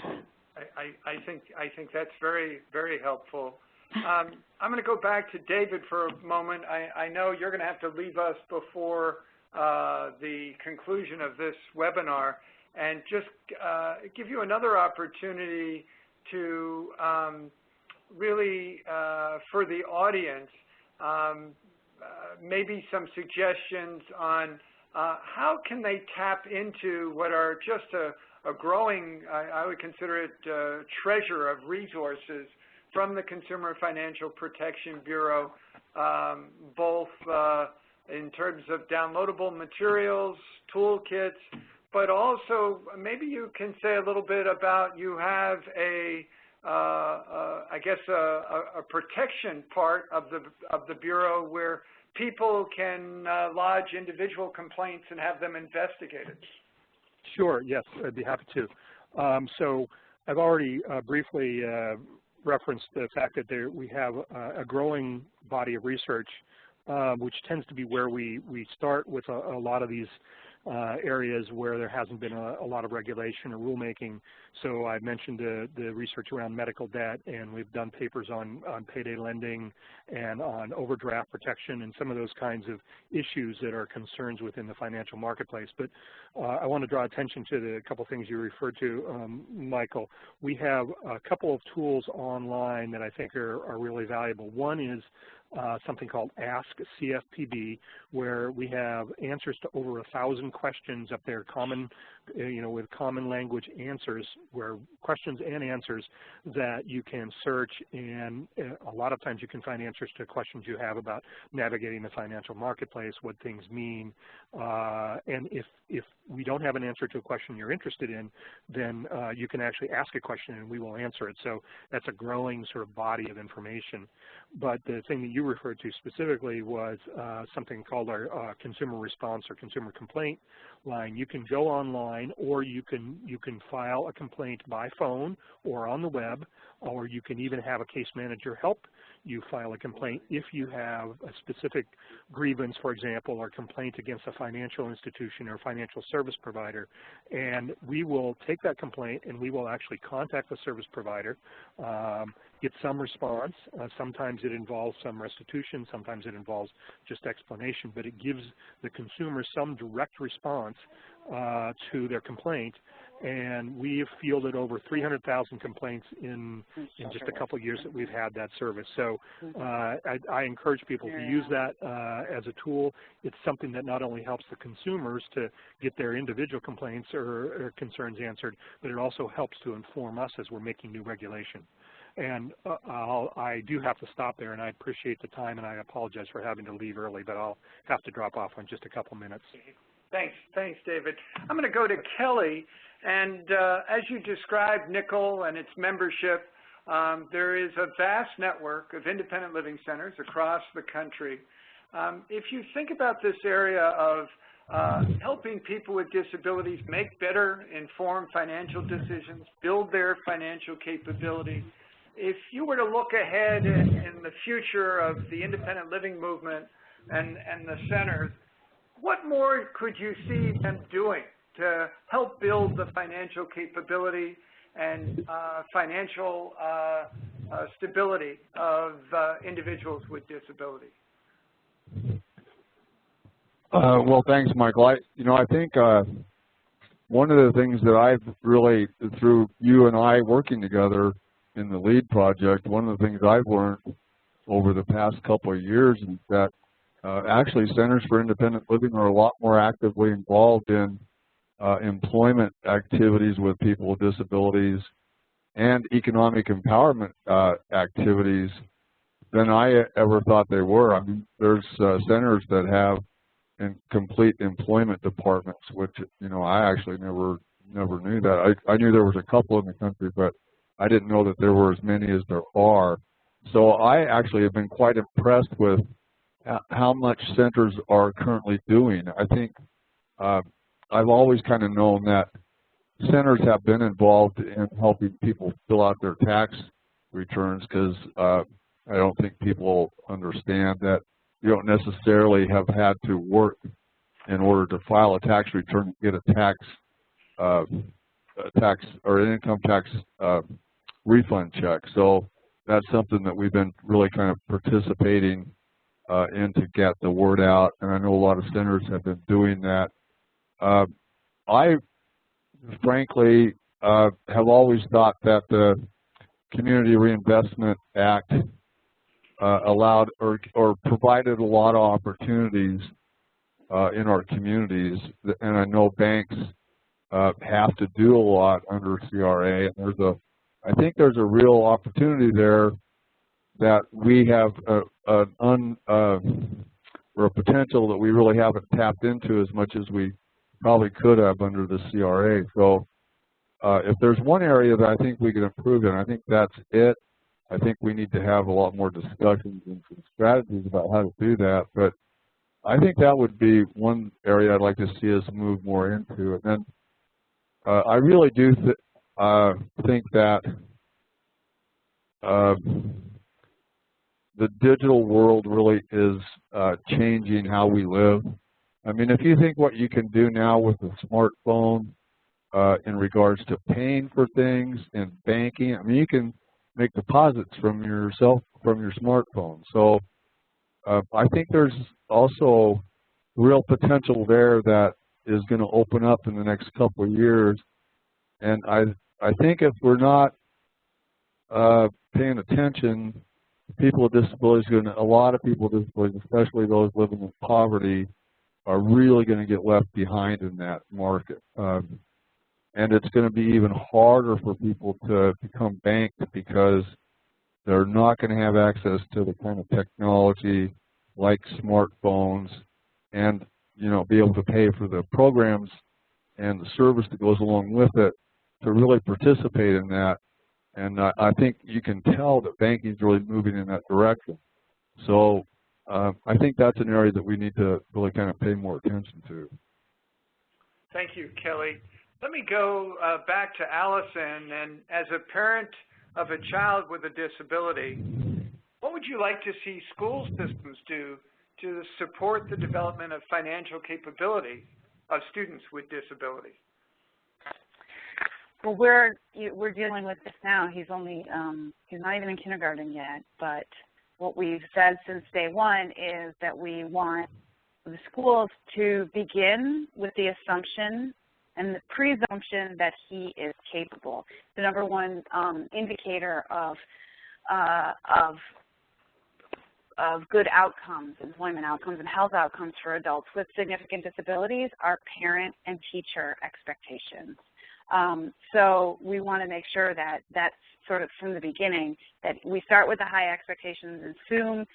I think that's very, very helpful. I'm going to go back to David for a moment. I know you're going to have to leave us before the conclusion of this webinar, and just give you another opportunity to really, for the audience, maybe some suggestions on how can they tap into what are just a growing, I would consider it, treasure of resources from the Consumer Financial Protection Bureau, both in terms of downloadable materials, toolkits, but also maybe you can say a little bit about, you have I guess a protection part of the Bureau where people can lodge individual complaints and have them investigated. Sure, yes, I'd be happy to. So I've already briefly referenced the fact that we have a growing body of research, which tends to be where we start with a lot of these areas where there hasn't been a lot of regulation or rulemaking. So I mentioned the research around medical debt, and we've done papers on payday lending and on overdraft protection and some of those kinds of issues that are concerns within the financial marketplace. But I want to draw attention to the couple things you referred to, Michael. We have a couple of tools online that I think are really valuable. One is something called Ask CFPB, where we have answers to over 1,000 questions up there, common, with common language answers, where questions and answers that you can search, and a lot of times you can find answers to questions you have about navigating the financial marketplace, what things mean, and if we don't have an answer to a question you're interested in, then you can actually ask a question and we will answer it. So that's a growing sort of body of information. But the thing that you referred to specifically was something called our consumer response or consumer complaint line. You can go online, or you can file a complaint by phone or on the web, or you can even have a case manager help you file a complaint if you have a specific grievance, for example, or complaint against a financial institution or financial service provider. And we will take that complaint and we will actually contact the service provider, get some response. Sometimes it involves some restitution, sometimes it involves just explanation, but it gives the consumer some direct response to their complaint. And we have fielded over 300,000 complaints in just a couple of years that we've had that service. So I encourage people to use that as a tool. It's something that not only helps the consumers to get their individual complaints or concerns answered, but it also helps to inform us as we're making new regulation. And I do have to stop there, and I appreciate the time, and I apologize for having to leave early, but I'll have to drop off in just a couple minutes. Thanks, David. I'm going to go to Kelly. And as you described NICL and its membership, there is a vast network of independent living centers across the country. If you think about this area of helping people with disabilities make better informed financial decisions, build their financial capability, if you were to look ahead in the future of the independent living movement and the centers, what more could you see them doing to help build the financial capability and financial stability of individuals with disability? Well, thanks, Michael. I think one of the things that I've really, through you and I working together in the LEAD project, one of the things I've learned over the past couple of years is that actually Centers for Independent Living are a lot more actively involved in employment activities with people with disabilities and economic empowerment activities than I ever thought they were. I mean, there's centers that have complete employment departments, which I actually never knew that. I knew there was a couple in the country, but I didn't know that there were as many as there are. So I actually have been quite impressed with how much centers are currently doing. I think I've always kind of known that centers have been involved in helping people fill out their tax returns, because I don't think people understand that you don't necessarily have had to work in order to file a tax return and get a tax or an income tax refund check. So that's something that we've been really kind of participating in to get the word out, and I know a lot of centers have been doing that. I frankly have always thought that the Community Reinvestment Act allowed or provided a lot of opportunities in our communities, and I know banks have to do a lot under CRA. And I think there's a real opportunity there that we have or a potential that we really haven't tapped into as much as we probably could have under the CRA. So if there's one area that I think we can improve in, I think that's it. I think we need to have a lot more discussions and some strategies about how to do that. But I think that would be one area I'd like to see us move more into. And then I really do think that the digital world really is changing how we live. I mean, if you think what you can do now with a smartphone in regards to paying for things and banking, I mean, you can make deposits from your smartphone. So I think there's also real potential there that is going to open up in the next couple of years. And I think if we're not paying attention people with disabilities, a lot of people with disabilities, especially those living in poverty, are really going to get left behind in that market. And it's going to be even harder for people to become banked because they're not going to have access to the kind of technology like smartphones and, you know, be able to pay for the programs and the service that goes along with it to really participate in that. And I think you can tell that banking is really moving in that direction. So I think that's an area that we need to really kind of pay more attention to. Thank you, Kelly. Let me go back to Allison. And as a parent of a child with a disability, what would you like to see school systems do to support the development of financial capability of students with disabilities? Well, we're dealing with this now. He's only he's not even in kindergarten yet. But what we've said since day one is that we want the schools to begin with the assumption and the presumption that he is capable. The number one indicator of good outcomes, employment outcomes, and health outcomes for adults with significant disabilities are parent and teacher expectations. So we want to make sure that that's sort of from the beginning, that we start with the high expectations and assume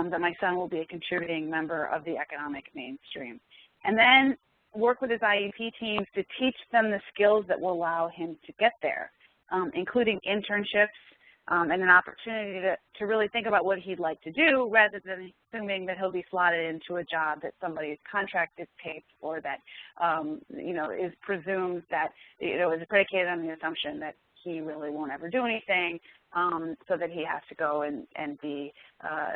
that my son will be a contributing member of the economic mainstream. And then work with his IEP teams to teach them the skills that will allow him to get there, including internships and an opportunity to really think about what he'd like to do rather than assuming that he'll be slotted into a job that somebody's contract dictates or that, you know, is presumed that, you know, is predicated on the assumption that he really won't ever do anything, so that he has to go and be,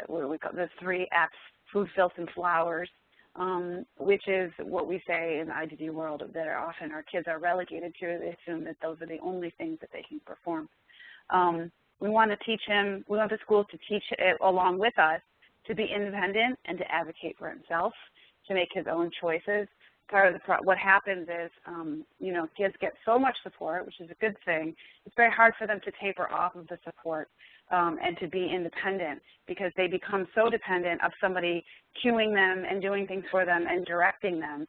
what do we call the 3 F's, food, filth, and flowers, which is what we say in the IDD world that are often our kids are relegated to. They assume that those are the only things that they can perform. We want to teach him, we want the schools to teach it along with us to be independent and to advocate for himself, to make his own choices. Part of what happens is, you know, kids get so much support, which is a good thing. It's very hard for them to taper off of the support and to be independent because they become so dependent of somebody cueing them and doing things for them and directing them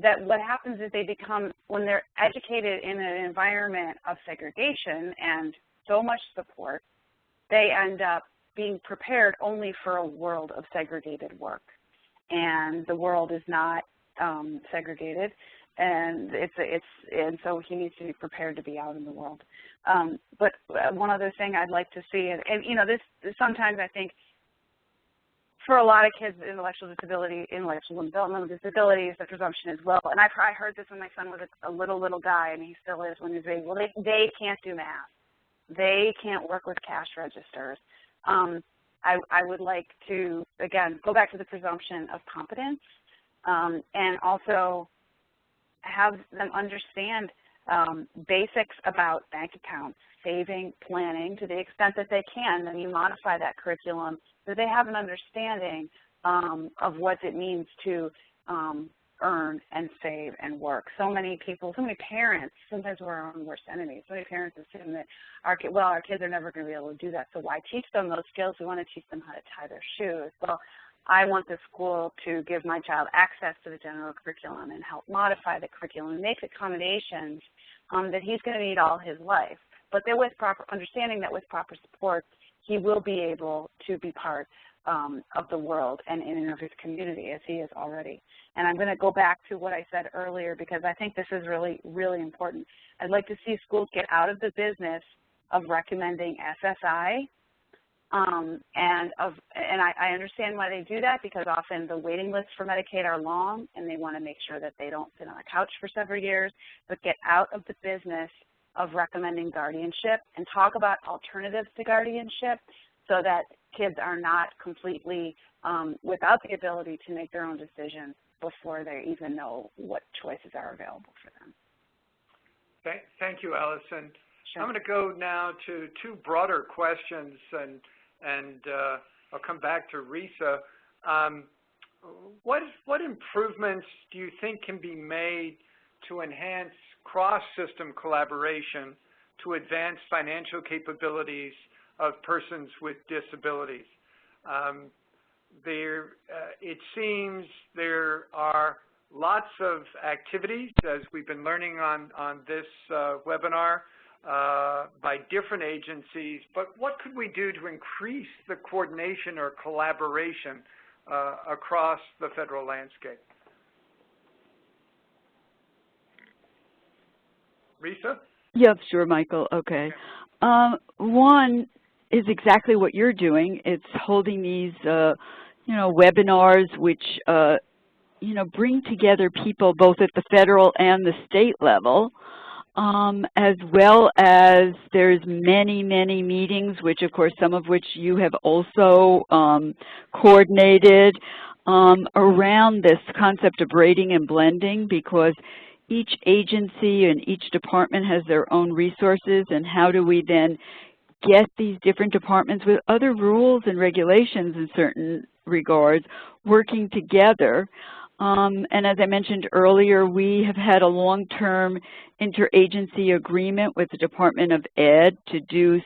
that what happens is they become, when they're educated in an environment of segregation and so much support, they end up being prepared only for a world of segregated work. And the world is not segregated, and and so he needs to be prepared to be out in the world. But one other thing I'd like to see, and you know, this sometimes I think for a lot of kids with intellectual and developmental disabilities, the presumption is, well, and I heard this when my son was a little guy, and he still is when he's big. Well, they can't do math. They can't work with cash registers. I would like to, again, go back to the presumption of competence and also have them understand basics of bank accounts, saving, planning to the extent that they can. Then you modify that curriculum so they have an understanding of what it means to earn and save and work. So many people, so many parents, sometimes we're our own worst enemies. So many parents assume that our kids are never going to be able to do that. So why teach them those skills? We want to teach them how to tie their shoes. Well, I want the school to give my child access to the general curriculum and help modify the curriculum and make accommodations that he's going to need all his life. But that with proper understanding that with proper support, he will be able to be part of the world and in and of his community as he is already. And I'm going to go back to what I said earlier because I think this is really, really important. I'd like to see schools get out of the business of recommending SSI. And I understand why they do that because often the waiting lists for Medicaid are long and they want to make sure that they don't sit on a couch for several years, but get out of the business of recommending guardianship and talk about alternatives to guardianship so that kids are not completely without the ability to make their own decisions before they even know what choices are available for them. Thank you, Allison. Sure. I'm going to go now to 2 broader questions, and I'll come back to Risa. What improvements do you think can be made to enhance cross-system collaboration to advance financial capabilities of persons with disabilities. It seems there are lots of activities, as we've been learning on this webinar, by different agencies, but what could we do to increase the coordination or collaboration across the federal landscape? Risa? Yep, sure, Michael. Okay. One is exactly what you're doing. It's holding these, webinars which, bring together people both at the federal and the state level, as well as there's many, many meetings, which of course some of which you have also coordinated around this concept of rating and blending, because each agency and each department has their own resources, and how do we then get these different departments with other rules and regulations in certain regards working together. And as I mentioned earlier, we have had a long-term interagency agreement with the Department of Ed to do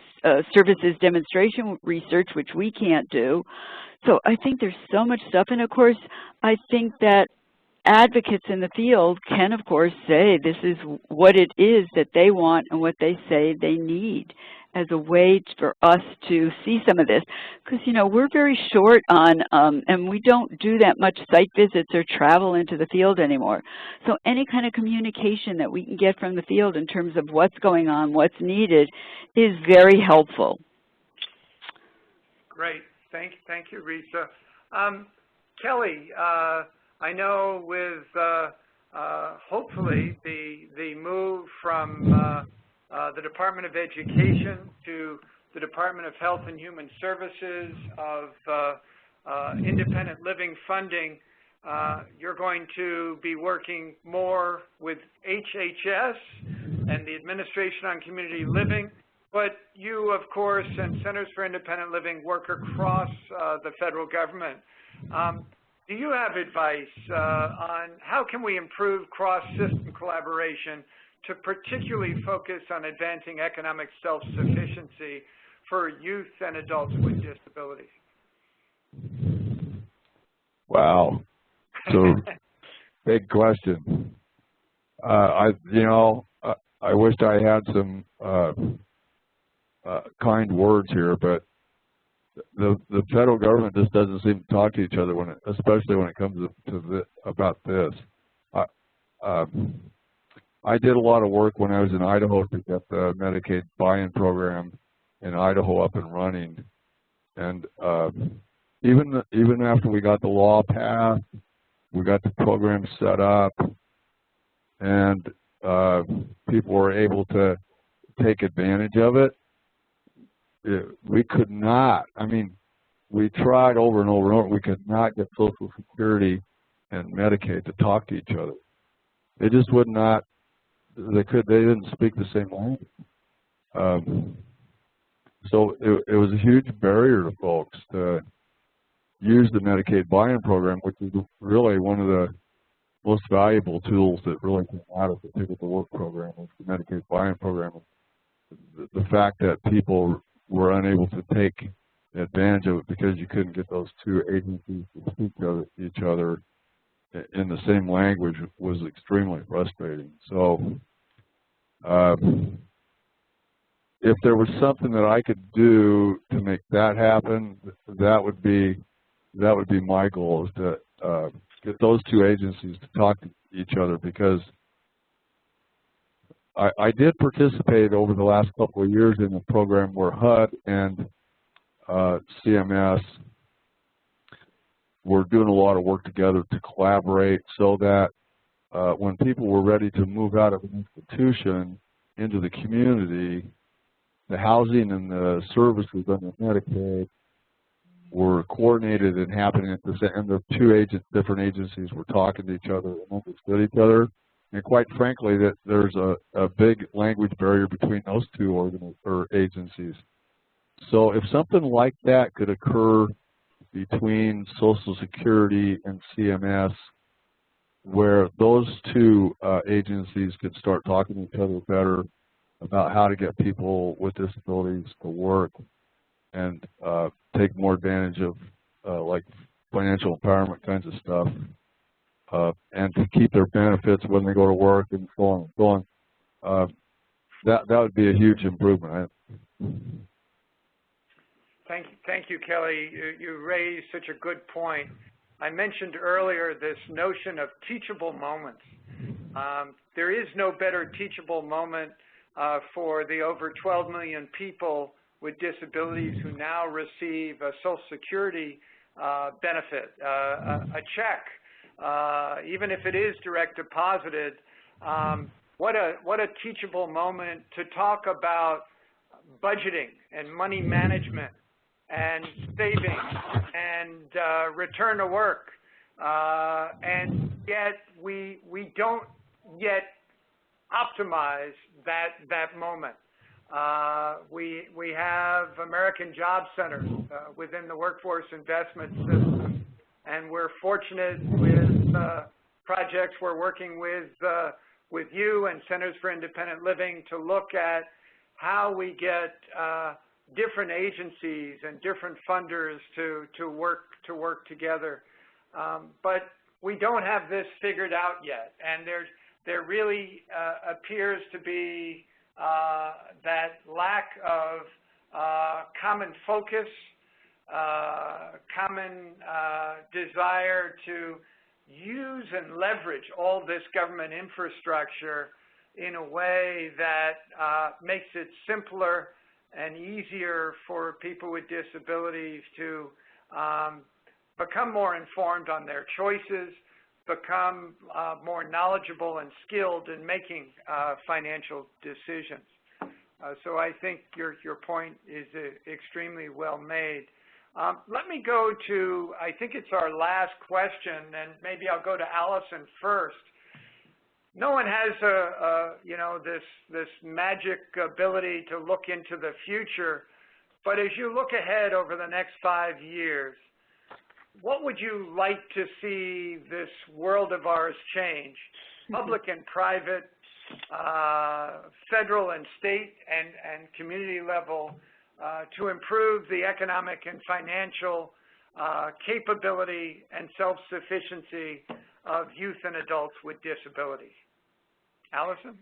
services demonstration research, which we can't do. So I think there's so much stuff, and of course, I think that advocates in the field can, of course, say this is what it is that they want and what they say they need as a way for us to see some of this. Because, we're very short on, and we don't do that much site visits or travel into the field anymore. So any kind of communication that we can get from the field in terms of what's going on, what's needed, is very helpful. Great. Thank you, Risa. Kelly, I know with hopefully the move from the Department of Education to the Department of Health and Human Services of independent living funding, you're going to be working more with HHS and the Administration on Community Living, but you, of course, and Centers for Independent Living work across the federal government. Do you have advice on how can we improve cross-system collaboration to particularly focus on advancing economic self-sufficiency for youth and adults with disabilities? Wow. So, big question. I wish I had some kind words here, but the federal government just doesn't seem to talk to each other especially when it comes about this. I did a lot of work when I was in Idaho to get the Medicaid buy-in program in Idaho up and running, and even after we got the law passed, we got the program set up, and people were able to take advantage of it. We could not. I mean, we tried over and over and over. We could not get Social Security and Medicaid to talk to each other. They just would not. They didn't speak the same language. So it was a huge barrier to folks to use the Medicaid buy-in program, which is really one of the most valuable tools that really came out of the Ticket to Work program, was the Medicaid buy-in program. The fact that people were unable to take advantage of it because you couldn't get those two agencies to speak to each other in the same language was extremely frustrating. So if there was something that I could do to make that happen, that would be my goal, is to get those two agencies to talk to each other, because I did participate over the last couple of years in a program where HUD and CMS were doing a lot of work together to collaborate, so that when people were ready to move out of an institution into the community, the housing and the services under Medicaid were coordinated and happening at the same, and the two different agencies were talking to each other and understood each other. And quite frankly, that there's a big language barrier between those two agencies. So if something like that could occur between Social Security and CMS, where those two agencies could start talking to each other better about how to get people with disabilities to work, and take more advantage of like financial empowerment kinds of stuff, and to keep their benefits when they go to work and so on and so on. That would be a huge improvement. Thank you, Kelly. You raised such a good point. I mentioned earlier this notion of teachable moments. There is no better teachable moment for the over 12 million people with disabilities who now receive a Social Security benefit, a check, even if it is direct deposited. What a teachable moment to talk about budgeting and money management and saving and return to work, and yet we don't yet optimize that moment. We have American Job Centers within the workforce investment system, and we're fortunate with projects we're working with you and Centers for Independent Living to look at how we get different agencies and different funders to work together. But we don't have this figured out yet, and there really appears to be that lack of common focus, common desire to use and leverage all this government infrastructure in a way that makes it simpler and easier for people with disabilities to become more informed on their choices, become more knowledgeable and skilled in making financial decisions. So I think your point is extremely well made. Let me go to, I think it's our last question, and maybe I'll go to Allison first. No one has this magic ability to look into the future, but as you look ahead over the next 5 years, what would you like to see this world of ours change? Public and private, federal and state and community level, to improve the economic and financial capability and self-sufficiency of youth and adults with disabilities. Allison?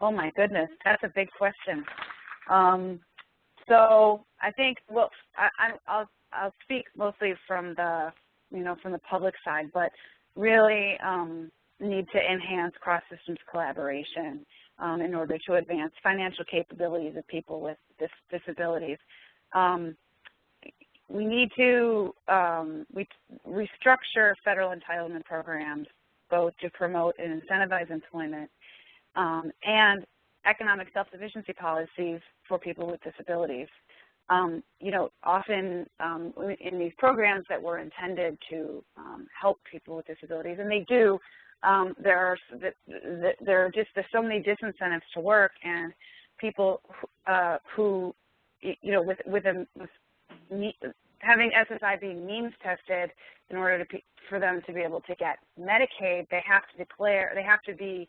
Oh my goodness, that's a big question. So I think, well, I'll speak mostly from the, from the public side, but really need to enhance cross-systems collaboration in order to advance financial capabilities of people with disabilities. We need to restructure federal entitlement programs, both to promote and incentivize employment, and economic self-sufficiency policies for people with disabilities. Often in these programs that were intended to help people with disabilities, and they do, there's so many disincentives to work, and people who, having SSI being means tested in order for them to be able to get Medicaid, they have to be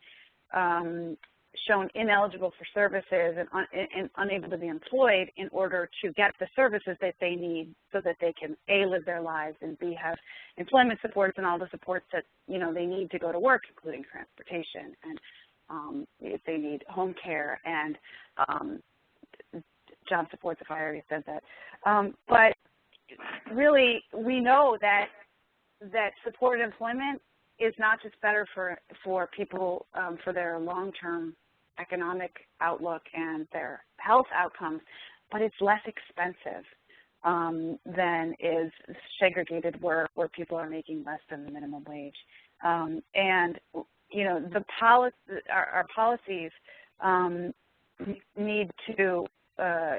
shown ineligible for services and unable to be employed in order to get the services that they need so that they can A, live their lives, and B, have employment supports and all the supports that they need to go to work, including transportation, and if they need home care and job supports, if I already said that. But really, we know that supported employment is not just better for people for their long-term economic outlook and their health outcomes, but it's less expensive than is segregated work where people are making less than the minimum wage. And our policies need to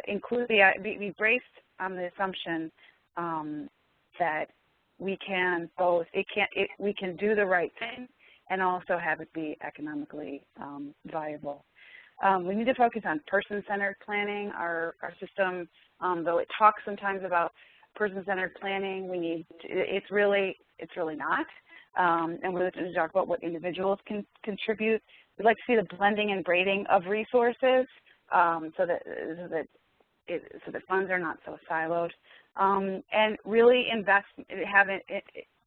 include be based on the assumption that we can do the right thing and also have it be economically viable. We need to focus on person-centered planning. Our system, though it talks sometimes about person-centered planning, it's really not. And we're going to talk about what individuals can contribute. We'd like to see the blending and braiding of resources so that so that funds are not so siloed, and really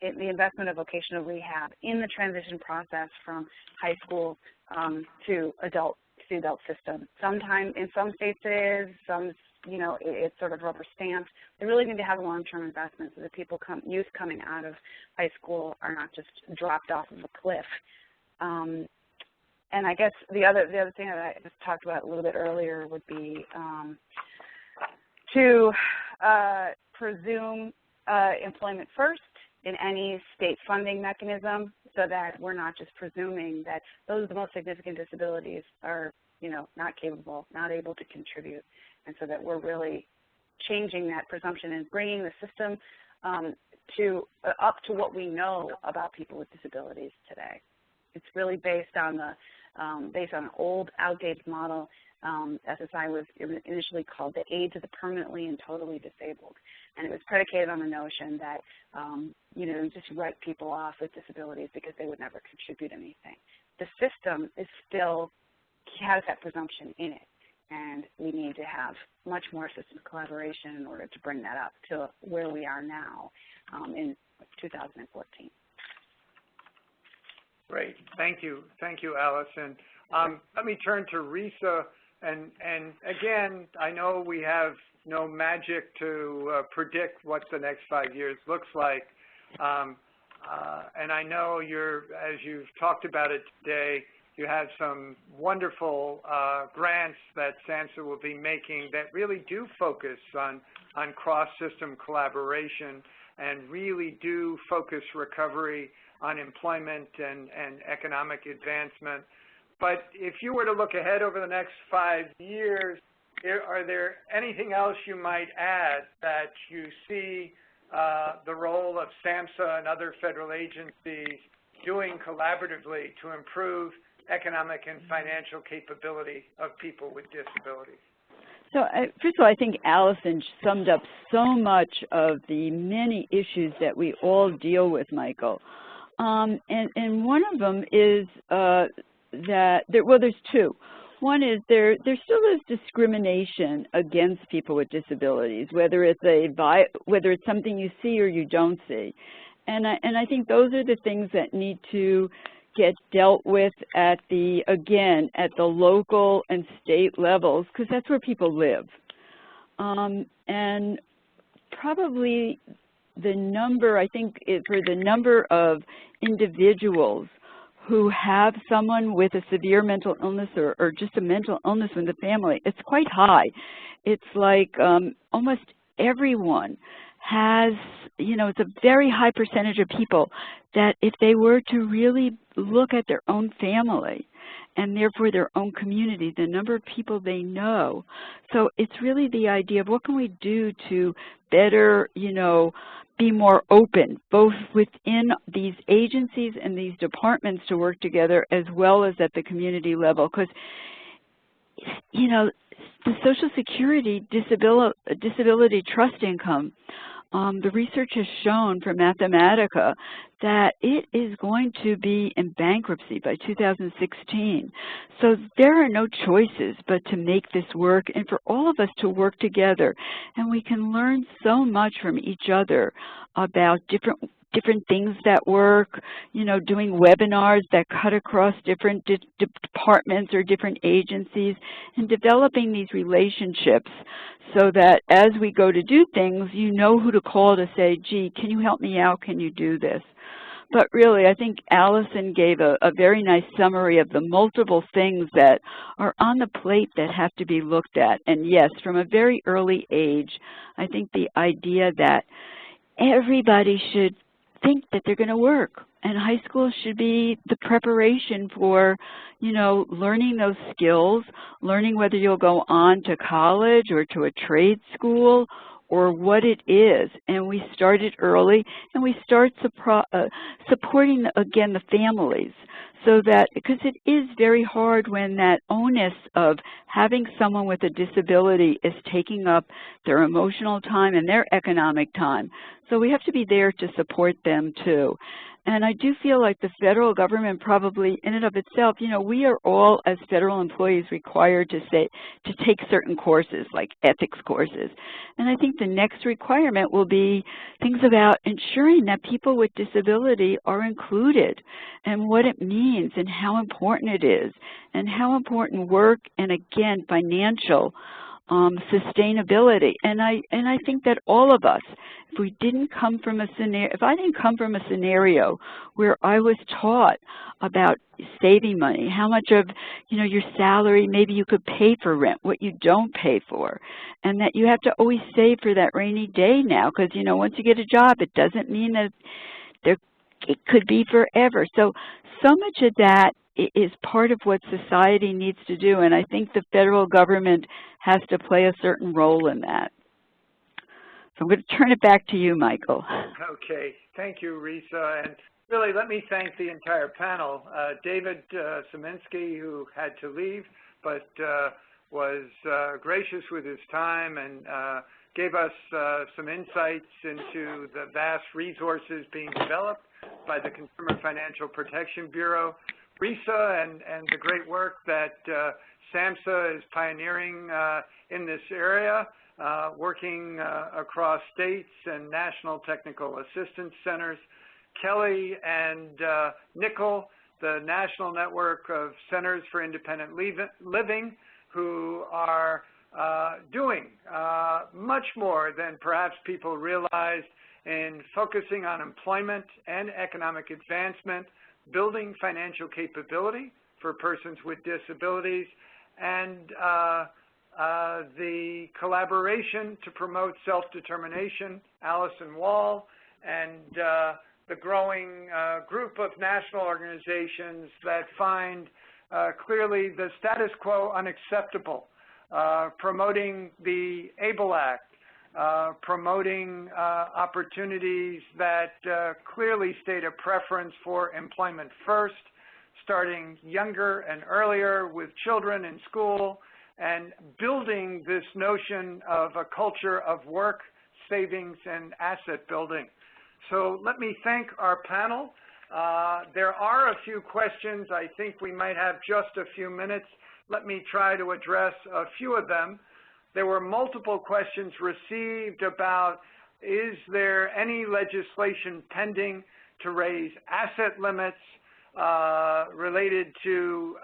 the investment of vocational rehab in the transition process from high school to adult system. Sometimes in some states it is, some it's sort of rubber stamped. They really need to have a long-term investment so that youth coming out of high school are not just dropped off of a cliff. And I guess the other thing that I just talked about a little bit earlier would be to presume employment first in any state funding mechanism, so that we're not just presuming that those with the most significant disabilities are, not capable, not able to contribute, and so that we're really changing that presumption and bringing the system up to what we know about people with disabilities today. It's really based on an old, outdated model. SSI was initially called the Aid to the Permanently and Totally Disabled, and it was predicated on the notion that you just write people off with disabilities because they would never contribute anything. The system has that presumption in it, and we need to have much more system collaboration in order to bring that up to where we are now in 2014. Great, thank you, Allison. Let me turn to Risa, and again, I know we have no magic to predict what the next 5 years looks like, and I know as you've talked about it today, you have some wonderful grants that SAMHSA will be making that really do focus on cross-system collaboration and really do focus recovery on employment and economic advancement. But if you were to look ahead over the next 5 years, are there anything else you might add that you see the role of SAMHSA and other federal agencies doing collaboratively to improve economic and financial capability of people with disabilities? So first of all, I think Allison summed up so much of the many issues that we all deal with, Michael. And one of them is there's two. One is there still is discrimination against people with disabilities, whether it's something you see or you don't see. And I think those are the things that need to get dealt with at the local and state levels, because that's where people live. And probably the number, I think, for the number of individuals who have someone with a severe mental illness or just a mental illness in the family, it's quite high. It's like almost everyone has, it's a very high percentage of people that if they were to really look at their own family and therefore their own community, the number of people they know. So it's really the idea of what can we do to better, be more open, both within these agencies and these departments to work together, as well as at the community level. Because, the Social Security disability trust income, the research has shown from Mathematica that it is going to be in bankruptcy by 2016. So there are no choices but to make this work and for all of us to work together. And we can learn so much from each other about different things that work, doing webinars that cut across different departments or different agencies, and developing these relationships so that as we go to do things, you know who to call to say, gee, can you help me out? Can you do this? But really, I think Allison gave a very nice summary of the multiple things that are on the plate that have to be looked at. And yes, from a very early age, I think the idea that everybody should think that they're going to work, and high school should be the preparation for, learning those skills, learning whether you'll go on to college or to a trade school or what it is. And we started early, and we start supporting, again, the families, so that, because it is very hard when that onus of having someone with a disability is taking up their emotional time and their economic time. So we have to be there to support them too. And I do feel like the federal government probably, in and of itself, you know, we are all as federal employees required to take certain courses, like ethics courses. And I think the next requirement will be things about ensuring that people with disability are included and what it means and how important it is and how important work and, again, financial sustainability. And I think that all of us, if I didn't come from a scenario where I was taught about saving money, how much of, you know, your salary maybe you could pay for rent, what you don't pay for, and that you have to always save for that rainy day now, because, you know, once you get a job, it doesn't mean that it could be forever. So much of that is part of what society needs to do, and I think the federal government has to play a certain role in that. So I'm going to turn it back to you, Michael. Okay. Thank you, Risa. And really, let me thank the entire panel. David Szymanski, who had to leave, but was gracious with his time and gave us some insights into the vast resources being developed by the Consumer Financial Protection Bureau. Risa and the great work that SAMHSA is pioneering in this area, working across states and national technical assistance centers. Kelly and Nicole, the National Network of Centers for Independent Living, who are doing much more than perhaps people realize in focusing on employment and economic advancement, building financial capability for persons with disabilities, and the collaboration to promote self-determination, Allison Wall, and the growing group of national organizations that find clearly the status quo unacceptable, promoting the ABLE Act, promoting opportunities that clearly state a preference for employment first, starting younger and earlier with children in school, and building this notion of a culture of work, savings, and asset building. So let me thank our panel. There are a few questions. I think we might have just a few minutes. Let me try to address a few of them. There were multiple questions received about, is there any legislation pending to raise asset limits related to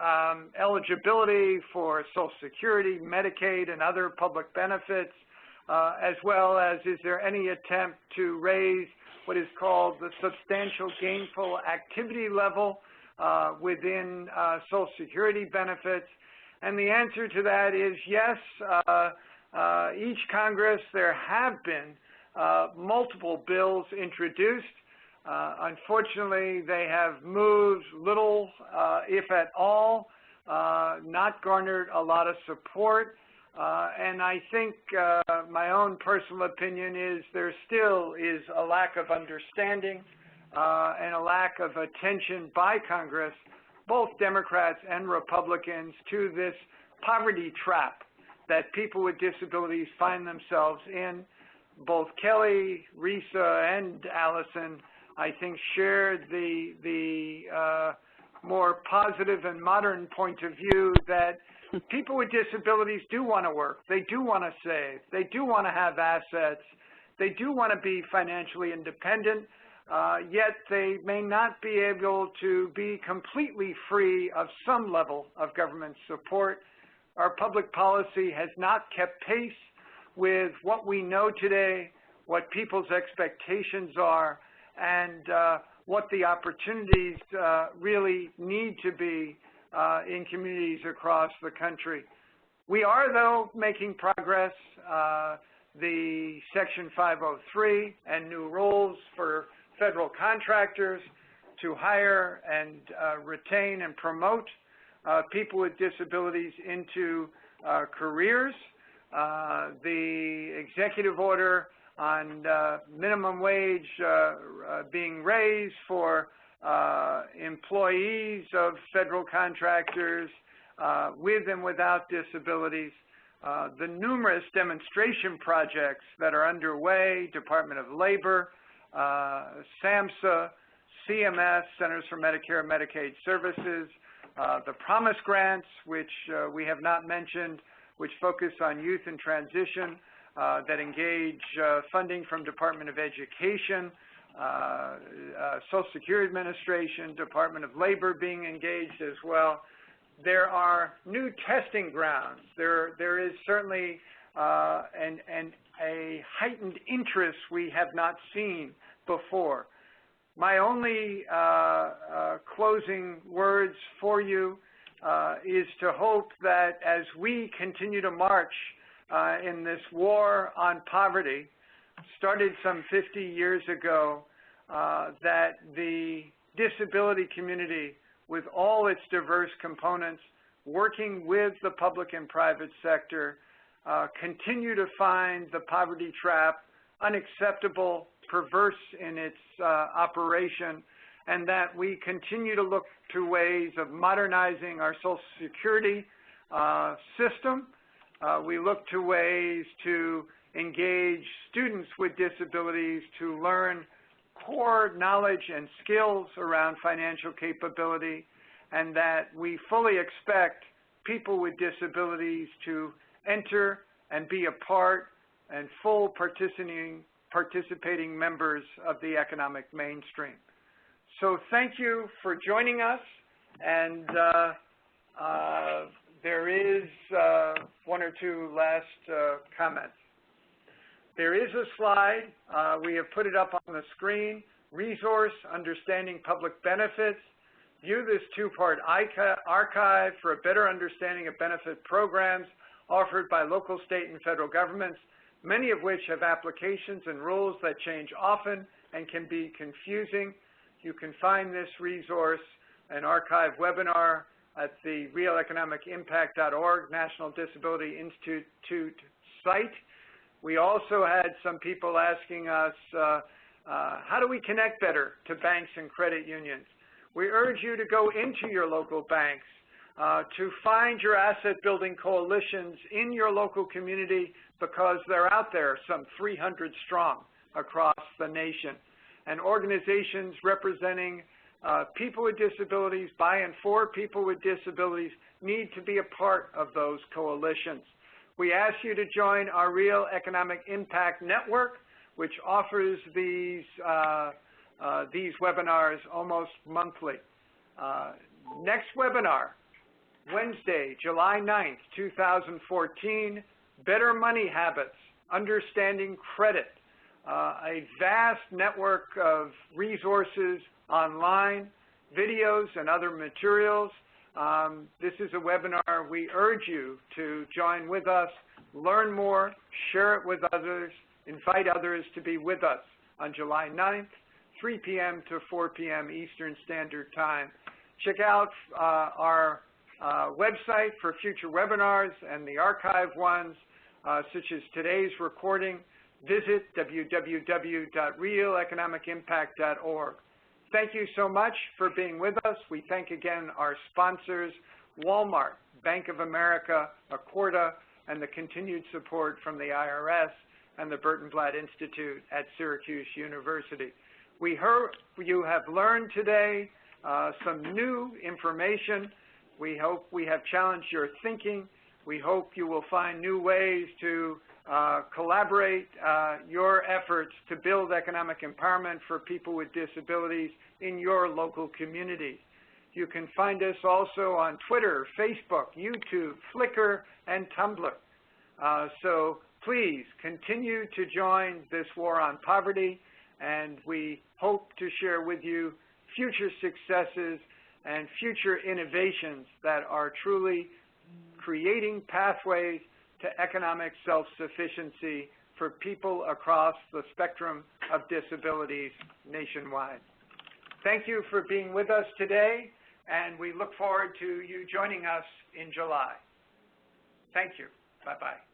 eligibility for Social Security, Medicaid, and other public benefits, as well as is there any attempt to raise what is called the substantial gainful activity level within Social Security benefits? And the answer to that is yes. Each Congress, there have been multiple bills introduced. Unfortunately, they have moved little, if at all, not garnered a lot of support. And I think my own personal opinion is there still is a lack of understanding and a lack of attention by Congress, both Democrats and Republicans, to this poverty trap that people with disabilities find themselves in. Both Kelly, Risa, and Allison, I think, shared the more positive and modern point of view that people with disabilities do want to work. They do want to save. They do want to have assets. They do want to be financially independent, yet they may not be able to be completely free of some level of government support. Our public policy has not kept pace with what we know today, what people's expectations are, and what the opportunities really need to be in communities across the country. We are, though, making progress. The Section 503 and new rules for federal contractors to hire and retain and promote people with disabilities into careers. The executive order on minimum wage being raised for employees of federal contractors with and without disabilities. The numerous demonstration projects that are underway, Department of Labor, SAMHSA, CMS, Centers for Medicare and Medicaid Services, the Promise Grants, which we have not mentioned, which focus on youth and transition, that engage funding from Department of Education, Social Security Administration, Department of Labor being engaged as well. There are new testing grounds. There is certainly a heightened interest we have not seen before. My only closing words for you is to hope that as we continue to march in this war on poverty, started some 50 years ago, that the disability community, with all its diverse components, working with the public and private sector, continue to find the poverty trap unacceptable, perverse in its operation, and that we continue to look to ways of modernizing our Social Security system. We look to ways to engage students with disabilities to learn core knowledge and skills around financial capability, and that we fully expect people with disabilities to enter and be a part and full participating members of the economic mainstream. So thank you for joining us, and there is one or two last comments. There is a slide. We have put it up on the screen. Resource, Understanding Public Benefits. View this two-part archive for a better understanding of benefit programs offered by local, state, and federal governments, many of which have applications and rules that change often and can be confusing. You can find this resource, an archive webinar, at the realeconomicimpact.org, National Disability Institute site. We also had some people asking us, how do we connect better to banks and credit unions? We urge you to go into your local banks, to find your asset-building coalitions in your local community, because they're out there, some 300 strong across the nation. And organizations representing people with disabilities, by and for people with disabilities, need to be a part of those coalitions. We ask you to join our Real Economic Impact Network, which offers these webinars almost monthly. Next webinar, Wednesday, July 9th, 2014, Better Money Habits, Understanding Credit, a vast network of resources online, videos, and other materials. This is a webinar we urge you to join with us, learn more, share it with others, invite others to be with us on July 9th, 3 p.m. to 4 p.m. Eastern Standard Time. Check out our website for future webinars and the archive ones, such as today's recording. Visit www.realeconomicimpact.org. Thank you so much for being with us. We thank again our sponsors, Walmart, Bank of America, Accorda, and the continued support from the IRS and the Burton Blatt Institute at Syracuse University. We hope you have learned today some new information. We hope we have challenged your thinking. We hope you will find new ways to collaborate your efforts to build economic empowerment for people with disabilities in your local community. You can find us also on Twitter, Facebook, YouTube, Flickr, and Tumblr. So please continue to join this war on poverty, and we hope to share with you future successes and future innovations that are truly creating pathways to economic self-sufficiency for people across the spectrum of disabilities nationwide. Thank you for being with us today, and we look forward to you joining us in July. Thank you. Bye-bye.